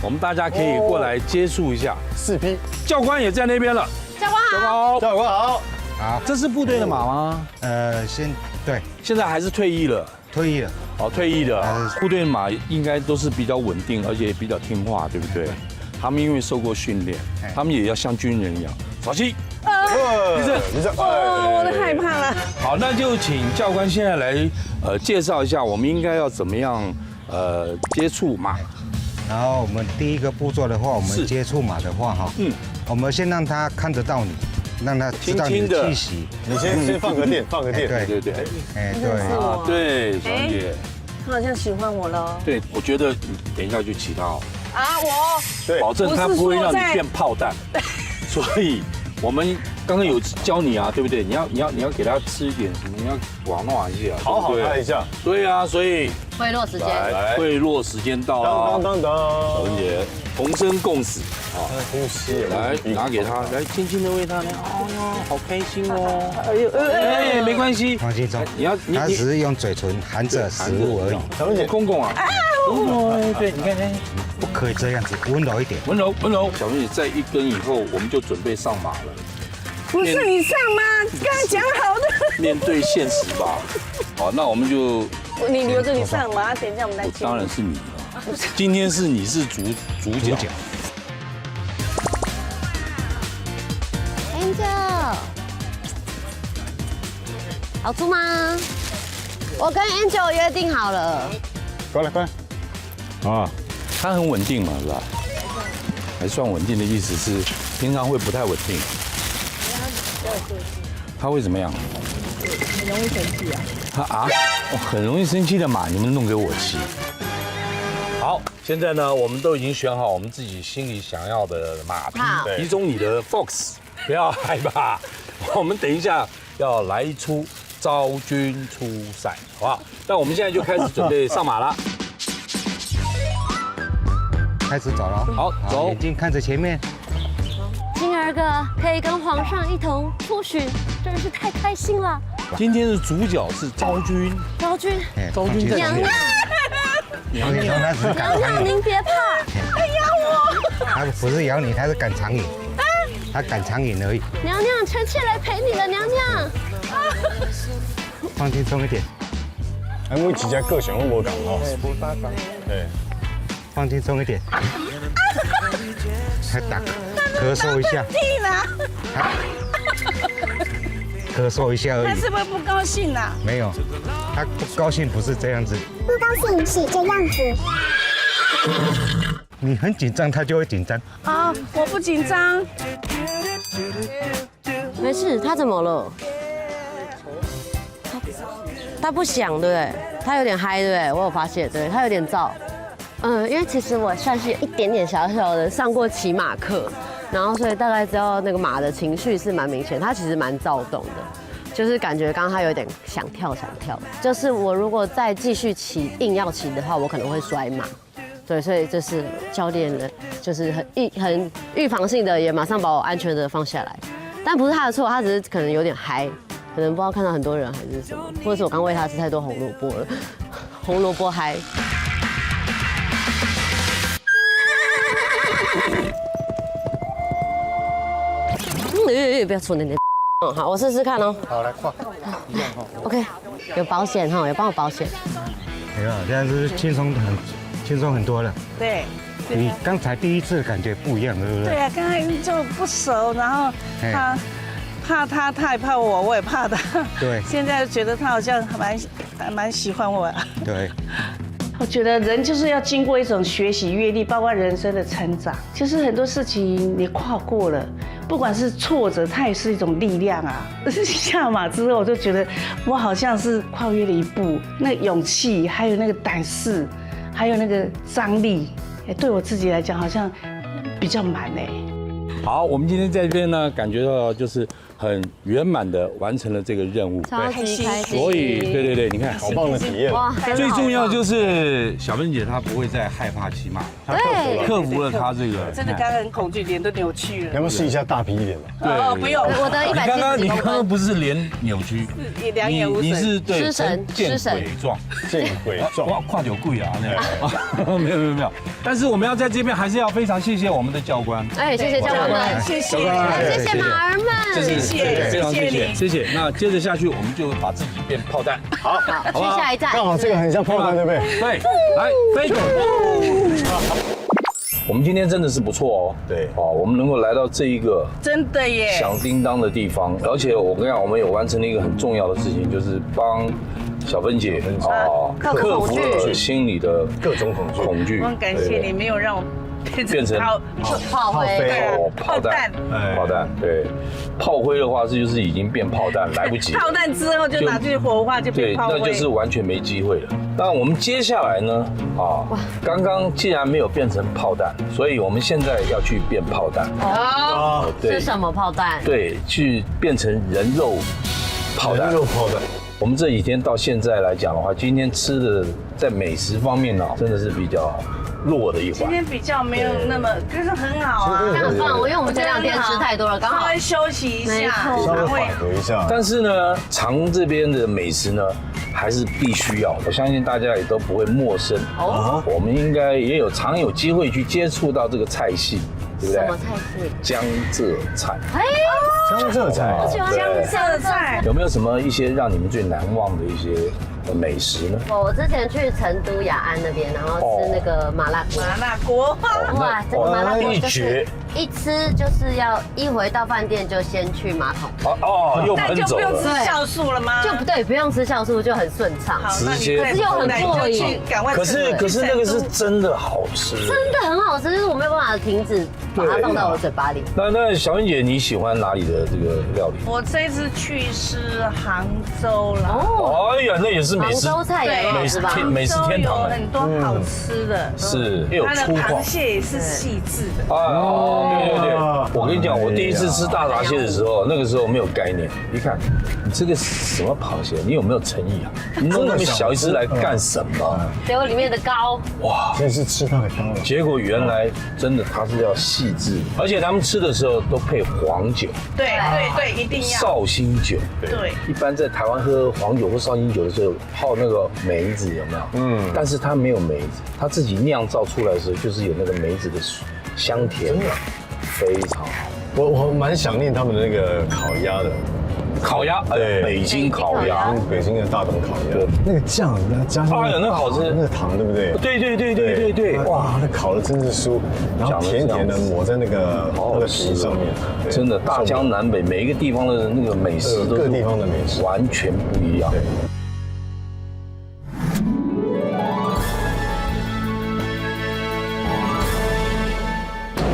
我们大家可以过来接触一下。4匹，教官也在那边了。教官好，教官好。好，这是部队的马吗？对，现在还是退役了。退役了。哦，退役的部队的马应该都是比较稳定，而且也比较听话，对不对？他们因为受过训练，他们也要像军人一样。稍息。我都害怕了。好，那就请教官现在来介绍一下，我们应该要怎么样接触马。然后我们第一个步骤的话，我们接触马的话哈，我们先让他看得到你，让他知道你的气息。你先放个电，对，哎对，对，小姐，他好像喜欢我了。对，我觉得你等一下就骑他哦。我保证他不会让你变炮弹。所以我们刚刚有教你啊，对不对？你要给他吃一点什么？你要玩弄一下，好好拍一下。对啊，所以贿赂时间，贿赂时间到了。当，小文姐，同生共死啊！呼吸，来拿给他，来轻轻的喂他，哎呦，好开心哦！哎，没关系，放心中，他只是用嘴唇含着食物而已。小文姐，公公啊，对，你看，不可以这样子，温柔一点，温柔。小文姐在1根以后，我们就准备上马了。不是你上吗？刚才讲好的。面对现实吧。好，那我们就你留着你上马，等一下我们来接。当然是你了。今天是你是主角。Angel， 好吃吗？我跟 Angel 约定好了。过来。啊，它很稳定嘛，是吧？还算稳定的意思是，平常会不太稳定。它会怎么样？很容易生气啊。很容易生气的马，你们弄给我骑。好，现在呢，我们都已经选好我们自己心里想要的马匹，其中你的 Fox， 不要害怕，我们等一下要来一出招军出赛，好不好？那我们现在就开始准备上马了。开始走了。好，走，眼睛看着前面。金儿哥可以跟皇上一同出巡，真是太开心了。今天的主角是昭君，昭君，昭君在娘娘，娘娘您别怕，他咬我。他不是咬你，他是赶长影，他赶长影而已。娘娘，臣妾来陪你了，娘娘。放轻松一点。每几家各选我无讲哦。对。放轻松一点。还打咳嗽一下。咳嗽一下而已。他是不是不高兴啊？没有，他不高兴不是这样子。不高兴是这样子。你很紧张，他就会紧张。啊，我不紧张。没事，他怎么了？他不想，对不对？他有点嗨，对不对？我有发现，对他有点躁。因为其实我算是一点点小小的上过骑马课，然后所以大概知道那个马的情绪是蛮明显，他其实蛮躁动的，就是感觉刚刚他有点想跳，就是我如果再继续骑，硬要骑的话，我可能会摔马。对，所以这是教练的，就是很预防性的，也马上把我安全的放下来。但不是他的错，他只是可能有点嗨，可能不知道看到很多人还是什么，或者是我刚喂他吃太多红萝卜了，红萝卜嗨。不要戳那点。好，我试试看哦。好，来跨。OK， 有保险哈，有帮我保险。没有，这样子轻松很多了。对。你刚才第一次感觉不一样，对不对？对啊，刚才就不熟，然后他也怕我，我也怕他。对。现在觉得他好像还蛮喜欢我。对。我觉得人就是要经过一种学习阅历，包括人生的成长。就是很多事情你跨过了，不管是挫折，它也是一种力量啊。下马之后，我就觉得我好像是跨越了一步，那勇气，还有那个胆识，还有那个张力，对我自己来讲好像比较满哎。好，我们今天在这边呢，感觉到就是很圆满的完成了这个任务，超级开心。所以，对，你看，好棒的体验。哇，最重要就是小芬姐她不会再害怕骑马，她克服了她这个。真的刚刚很恐惧，脸都扭曲了。要不要试一下大皮一点的？对，不用。我的170你刚刚不是脸扭曲，两眼无神。你是对见鬼状，哇，跨九贵啊那个。没有。但是我们要在这边还是要非常谢谢我们的教官。哎，谢谢教官们，谢谢马儿们，谢谢，非常谢谢。那接着下去，我们就把自己变炮弹。好，去下一站。刚好这个很像炮弹，对不对？对，来飞。我们今天真的是不错哦。对，我们能够来到这一个真的耶响叮当的地方，而且我跟你讲，我们有完成了一个很重要的事情，就是帮小芬姐克服了心里的各种恐惧。我很感谢你没有让我变成炮灰，炮弹，对，炮灰的话，这就是已经变炮弹，来不及。炮弹之后就拿去火化，就变炮灰，那就是完全没机会了。那我们接下来呢？刚刚既然没有变成炮弹，所以我们现在要去变炮弹。是什么炮弹？对，去变成人肉炮弹。我们这几天到现在来讲的话，今天吃的在美食方面呢，真的是比较弱的一环。今天比较没有那么，可是很好啊，很棒。因为我们这2天吃太多了，刚好稍微休息一下，稍微缓和一下。但是呢，常这边的美食呢，还是必须要，我相信大家也都不会陌生。我们应该也常有机会去接触到这个菜系，对不对？什么菜系？江浙菜。江浙菜，有没有什么一些让你们最难忘的一些美食呢？我之前去成都雅安那边，然后吃那个麻辣锅。哇，这个麻辣锅一绝。一吃就是要一回到饭店就先去马桶。又喷走那就不用吃了。酵素了吗？就不对，不用吃酵素就很顺畅。好，那你直接可是又很过瘾。赶快可是那个是真的好吃，真的很好吃，就是我没有办法停止把它放到我嘴巴里。那小英姐，你喜欢哪里的这个料理？我这次去是杭州了。哦，哎呀，那也是美食杭州菜也很好吃吧？美食天堂有很多好吃的，是又有它的粗犷螃。蟹也是细致的。对，我跟你讲，我第一次吃大闸蟹的时候，那个时候没有概念，一看你这个什么螃蟹，你有没有诚意啊？你弄那么小一只来干什么？结果里面的膏，哇，真是吃它的膏了。结果原来真的它是要细致，而且他们吃的时候都配黄酒、对，一定要。绍兴酒。对，一般在台湾喝黄酒或绍兴酒的时候，泡那个梅子有没有？但是它没有梅子，它自己酿造出来的时候，就是有那个梅子的香甜感，非常好。我蛮想念他们的那个烤鸭的。烤鸭，对，北京烤鸭，北京的大董烤鸭，那个酱加上，哎呀，那好吃，那个糖对不对？对，哇，那烤的真是酥，然后甜甜的抹在那个皮上面，真的大江南北每一个地方的那个美食都是各地方的美食完全不一样。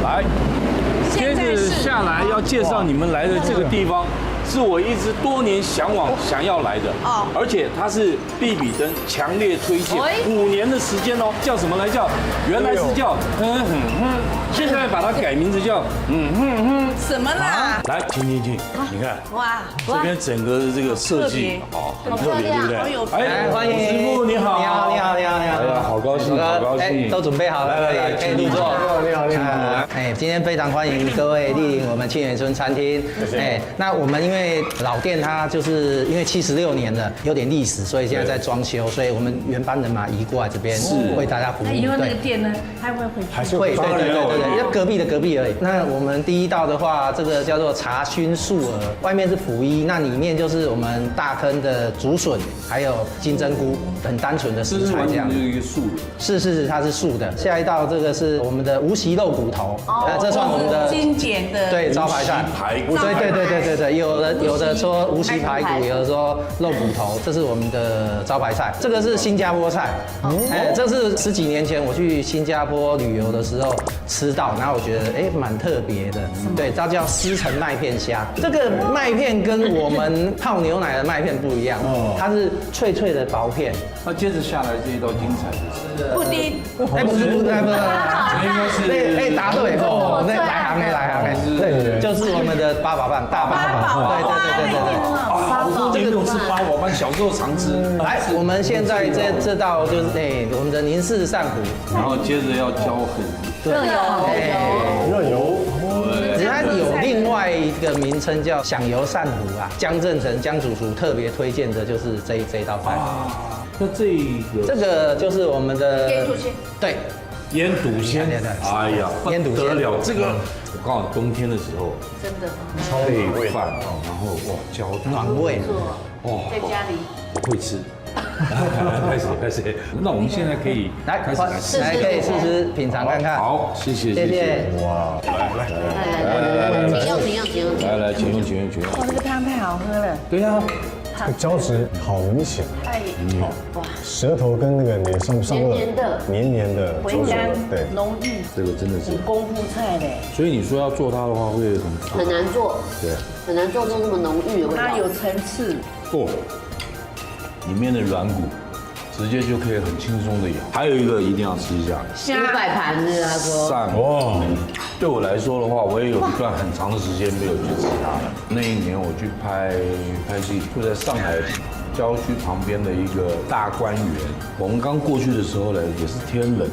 来，接着下来要介绍你们来的这个地方，是我一直多年向往想要来的哦，而且它是必比登强烈推荐5年的时间哦，叫什么来叫？原来是叫现在把它改名字叫什么啦？来，请，你看，哇，这边整个的这个设计很特别，对不对？哎，欢迎师傅，你好，你好，哎呀，好高兴，好高兴，都准备好了，可以入座。你好。今天非常欢迎各位莅临我们沁园村餐厅。那我们因为老店它就是因为76年了，有点历史，所以现在在装修，所以我们原班人马移过来这边为大家服务。那以后那个店呢，还会还是会，对，要隔壁的隔壁而已。那我们第一道的话，这个叫做茶熏素鹅，外面是腐衣，那里面就是我们大坑的竹笋，还有金针菇，很单纯的食材这样。就是一个素的。是，它是素的。下一道这个是我们的无锡肉骨头，这算我们的精简的对招牌菜。排骨。对，有的说无锡排骨，有的说肉骨头，这是我们的招牌菜。这个是新加坡菜，这是10几年前我去新加坡旅游的时候吃到，然后我觉得蛮特别的。对，它叫丝橙麦片虾。这个麦片跟我们泡牛奶的麦片不一样，它是脆脆的薄片。那接着下来这一道精彩的是布丁。不是，答对哦，来行，对，就是我们的八宝饭，大八宝，对，这个是八宝饭，小时候常吃。来，我们现在这道就是我们的宁氏鳝糊，然后接着要浇热油，它有另外一个名称叫响油鳝糊啊。江正成江主厨特别推荐的就是这一道菜。那这个就是我们的腌笃鲜，对，腌笃鲜，哎呀，腌笃鲜得了，这个我告诉你，冬天的时候真的配饭，然后哇，浇暖胃，在家里我会吃。开始，那我们现在可以来开始来试，可以试品尝看看。好，谢谢。哇，来，请用。来，请用。哇，这个汤太好喝了。对呀，这个胶质好明显，好，舌头跟那个脸上黏的，回甘，对，浓郁，这个真的是功夫菜嘞。所以你说要做它的话，会很难做，对，很难做出那么浓郁的味道。它有层次。里面的软骨直接就可以很轻松的咬。还有一个一定要吃一下500盘子，他说。鳝，对我来说的话，我也有一段很长的时间没有去吃它了。那一年我去拍戏，就在上海郊区旁边的一个大观园。我们刚过去的时候呢，也是天冷，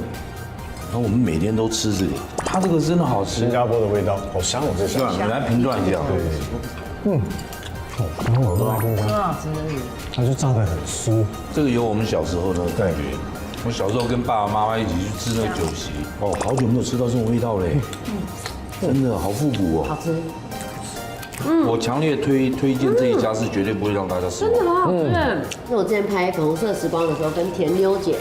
然后我们每天都吃这个，它这个真的好吃。新加坡的味道好香，我这香。你来评断一下。对，刚我都来听它，它就炸得很酥。这个有我们小时候的感觉。我小时候跟爸爸妈妈一起去吃那个酒席，好久没有吃到这种味道嘞，真的好复古哦。好吃。我强烈推荐这一家是绝对不会让大家失望。真的很好吃。是我之前拍粉红色时光的时候，跟甜妞姐，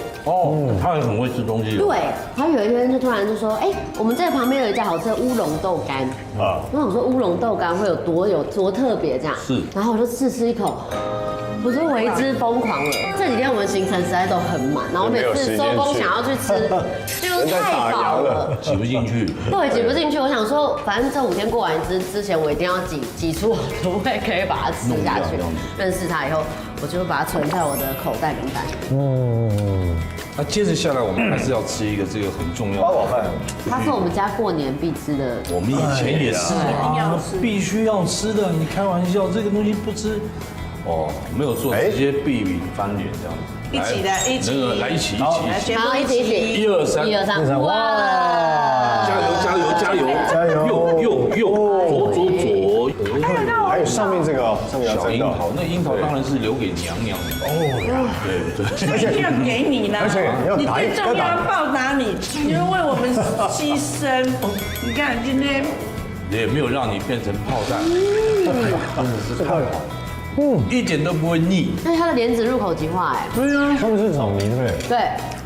他也很会吃东西。对，她有一天就突然就说，我们这旁边有一家好吃的乌龙豆干啊。我想说乌龙豆干会有多特别这样，是。然后我就试一口。我就为之疯狂了。这几天我们行程实在都很满，然后每次收工想要去吃，就是太饱了，挤不进去。对，挤不进去。我想说，反正这5天过完之前，我一定要挤出我的胃，可以把它吃下去。认识他以后，我就把它存在我的口袋名单。那接着下来，我们还是要吃一个这个很重要的八宝饭。它是我们家过年必吃的。我们以前也是啊，必须要吃的。你开玩笑，这个东西不吃。没有做，直接避免翻脸这样子。一起的，一起，那个来一起，好，一起，1、2、3，哇！加油！左，还有上面这个小樱桃，那樱桃当然是留给娘娘的。对，而且要给你呢，而且你最重要报答你，你要为我们牺牲。你看今天也没有让你变成炮弹，真的是太好。一点都不会腻。那它的莲子入口即化对啊，他们是枣泥对不对？对，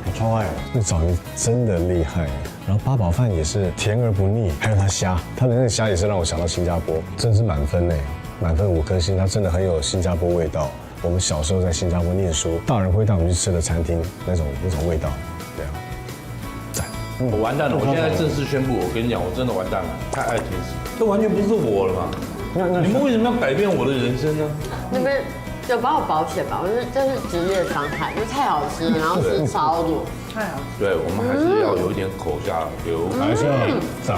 我超爱，那枣泥真的厉害。然后八宝饭也是甜而不腻，还有它虾，它的那个虾也是让我想到新加坡，真是满分嘞，满分5颗星，它真的很有新加坡味道。我们小时候在新加坡念书，大人会带我们去吃的餐厅那种味道，对啊，赞。我完蛋了，我现在正式宣布，我跟你讲，我真的完蛋了，太爱甜食，这完全不是我了嘛。你们为什么要改变我的人生呢？那边有把我保险吧，我觉得这是职业伤害，因为太好吃了，然后吃超多，太好吃。对，我们还是要有一点口下留，还是要长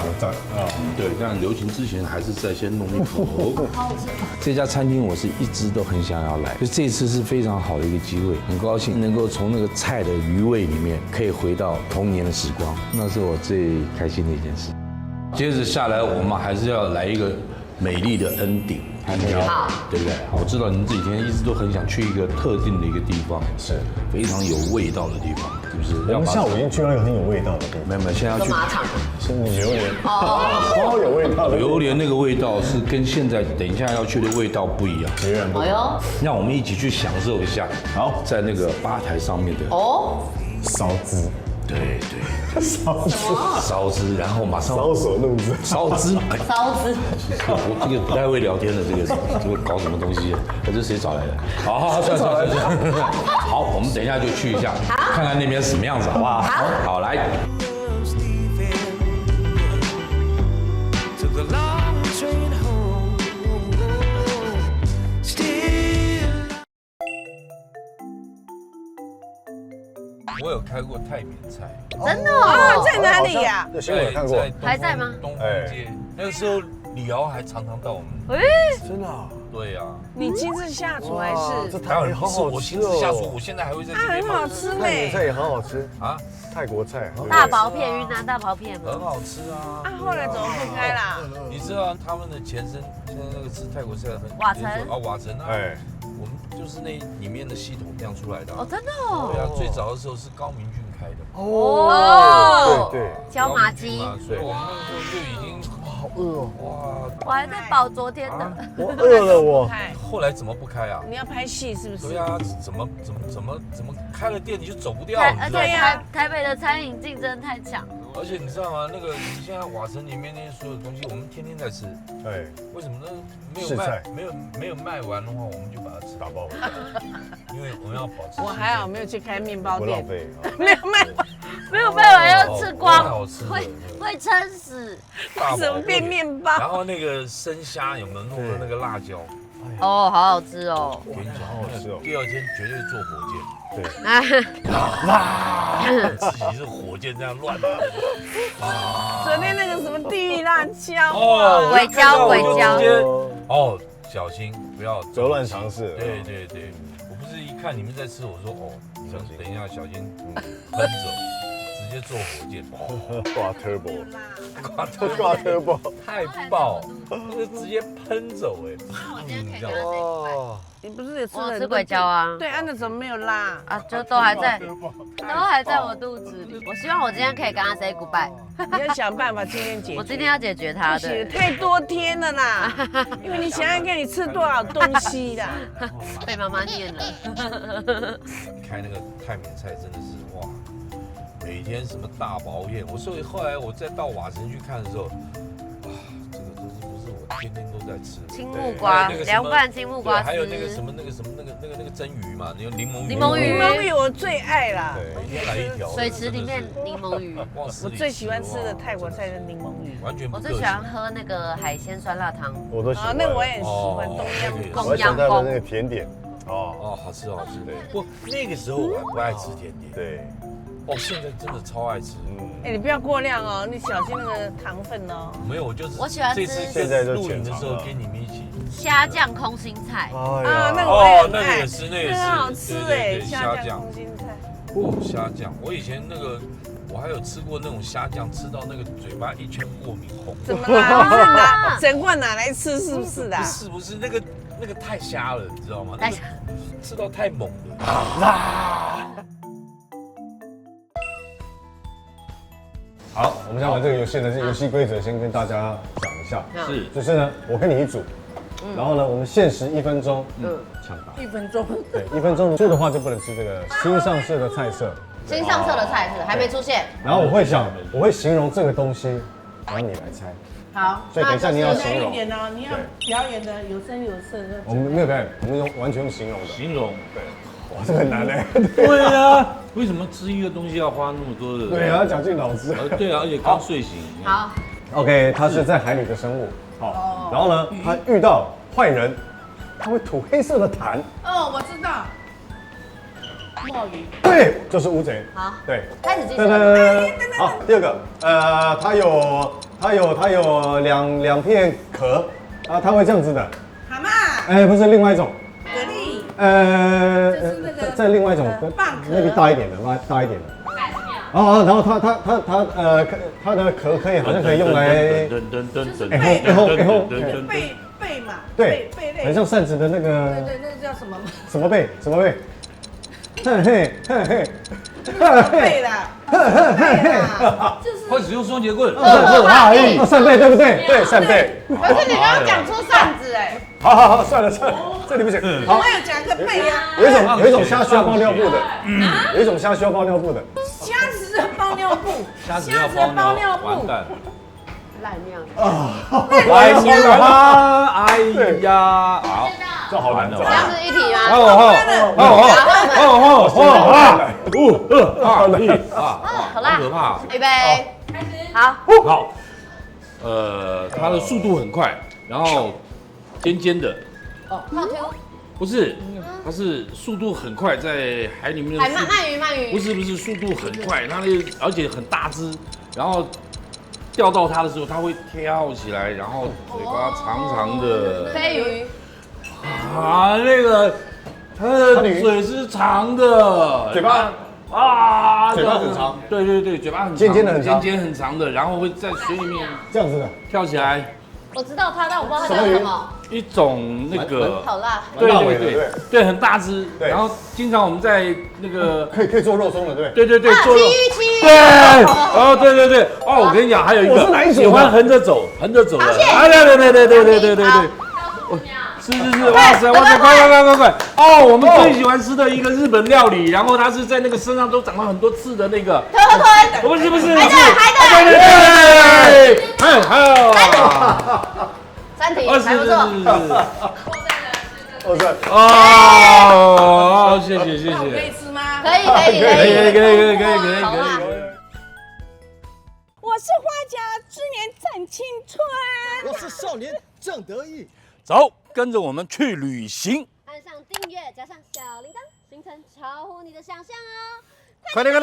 啊。对，但流行之前还是再先弄一口。好吃。这家餐厅我是一直都很想要来，就这次是非常好的一个机会，很高兴能够从那个菜的余味里面可以回到童年的时光，那是我最开心的一件事。接着下来，我们还是要来一个美丽的恩鼎，好，对不对？我知道你们这几天一直都很想去一个特定的一个地方，是非常有味道的地方，是不是？我们下午已经去到一个很有味道的地方，没有，现在要去马场，是榴莲，超有味道的榴莲那个味道是跟现在等一下要去的味道不一样，截然不同。让我们一起去享受一下。好，在那个吧台上面的烧汁。对，烧汁，然后马上搔首弄姿，烧汁，我这个不太会聊天的，这个搞什么东西？这是谁找来的？好，算。好，我们等一下就去一下，看看那边什么样子，好不好？好，来。我有开过太平菜，真的哦？在哪里呀？这新闻看过，还在吗？东风街，那个时候李敖还常常到我们。真的啊？对呀。你亲自下厨还是？当然不是我亲自下厨，我现在还会在这边。很好吃呢。泰国菜也很好吃啊，泰国菜。大薄片，云南大薄片很好吃啊。后来怎么不开啦？你知道他们的前身，现在那个吃泰国菜很瓦城瓦城啊。我们就是那里面的系统这样出来的。真的哦。对啊，最早的时候是高明俊开的。对，椒麻鸡。所以我们那个时候就已经好饿哦，哇！我还在饱昨天的。我饿了我。后来怎么不开啊？你要拍戏是不是？对啊，怎么开了店你就走不掉？而且台北的餐饮竞争太强。而且你知道吗？那个你现在瓦城里面那些所有东西，我们天天在吃。对，为什么呢？没有卖完的话，我们就把它吃打包回来，因为我们要保持。我还好没有去开面包店，不浪费。没有卖完要吃光，好吃，会撑死。怎么变面包？然后那个生虾有没有弄的那个辣椒？好好吃哦！我跟你讲，好好吃哦！第2天绝对坐火箭。对，自己是火箭这样乱打。昨天那个什么地狱辣椒，鬼椒。小心不要不要乱尝试。对，我不是一看你们在吃，我说小心，等一下小心喷着，直接坐火箭，挂 turbo，挂 turbo， 太爆，那个直接喷走这样。哦，你不是也吃了我吃鬼椒啊？对，那怎么没有辣啊？就都还在我肚子里。我希望我今天可以跟他 say goodbye。你要想办法今天解决。我今天要解决他的。太多天了啦，因为你想想看，你吃多少东西啦。被妈妈念了。开那个泰缅菜真的是哇，每天什么大饱宴。所以后来我再到瓦城去看的时候，啊，这个都是不是我天天都在吃。青木瓜，凉拌青木瓜丝，还有那个什么那个蒸鱼嘛，你有柠檬鱼。柠檬鱼我最爱啦。对，一天来一条。水池里面柠檬鱼。我最喜欢吃的泰国菜是柠檬鱼，完全不。我最喜欢喝那个海鲜酸辣汤。我都喜欢。那我也很喜欢东阳宫的那个甜点。哦，好吃好吃。对，不，那个时候我还不爱吃甜点。对。哦，现在真的超爱吃。哎，你不要过量哦，你小心那个糖分哦。没有，我就是我喜欢吃。现在露营的时候跟你们一起。虾酱空心菜。啊，那个我也那个也是，那个很好吃哎，虾酱空心菜。哦，虾酱，我以前那个。我还有吃过那种虾酱，吃到那个嘴巴一圈过敏红。怎么啦？你是拿整罐拿来吃是不是的？不是，那个太虾了，你知道吗？那个吃到太猛了。好，我们先玩这个游戏呢，这游戏规则先跟大家讲一下。是，就是呢，我跟你一组，然后呢，我们限时1分钟，抢答。1分钟。对，1分钟输的话就不能吃这个新上市的菜色。新上色的菜是还没出现，然后我会形容这个东西，然后你来猜。好，所以等一下你要形容。一点哦，你要表演的有声有色。我们没有表演，我们完全用形容的。形容，对。哇，这个很难嘞。对啊，为什么吃一个东西要花那么多的？对啊，绞尽脑汁。对啊，而且刚睡醒。好。OK， 它是在海里的生物。好，然后呢，它遇到坏人，它会吐黑色的痰。哦，我知道。墨鱼，对，就是乌贼。好，对，开始计算。好，第二个，它有两片壳，啊，它会这样子的。蛤蟆。哎，不是另外一种。蛤蜊。就是那个。再另外一种，那个大一点的，大一点的。哦，然后它的壳好像可以用来。贝嘛。对，很像扇子的那个。对，那个叫什么？什么贝？嘿，贝啦，会使用双节棍，扇贝对不对？对，扇贝。可是你刚刚讲出扇子哎。好，算了，这里不行。好，我有讲个贝啊。有一种虾需要包尿布的，有一种虾需要包尿布的。虾子要包尿布，虾子要包尿布。赖尿。来摸它，哎呀，好。这好难哦！这样是一体吗？好啦，可怕！预备，开始，好，好，它的速度很快，然后尖尖的。哦，套 Q， 不是，它是速度很快，在海里面的。鳗鱼。不是，速度很快，它而且很大只，然后钓到它的时候，它会跳起来，然后嘴巴长长的。飞鱼。啊，那个，它的嘴是长的，嘴巴嘴巴很长，对，嘴巴很尖尖的很长，尖很长的，然后会在水里面这样子的跳起来。我知道它，但我不知道它叫什么。一种那个，好辣，对，很大只，然后经常我们在那个可以做肉松的，对，做肉，对，哦，对，哦，我跟你讲，还有一个喜欢横着走的，对。是，哇塞，快！哦，我们最喜欢吃的一个日本料理，然后它是在那个身上都长了很多刺的那个。不是，海对，还有。三题，还不错。哦，谢谢。可以吃吗？可以。我是花甲之年正青春，我是少年正得意。走，跟着我们去旅行。按上订阅，加上小铃铛，行程超乎你的想象哦！快点！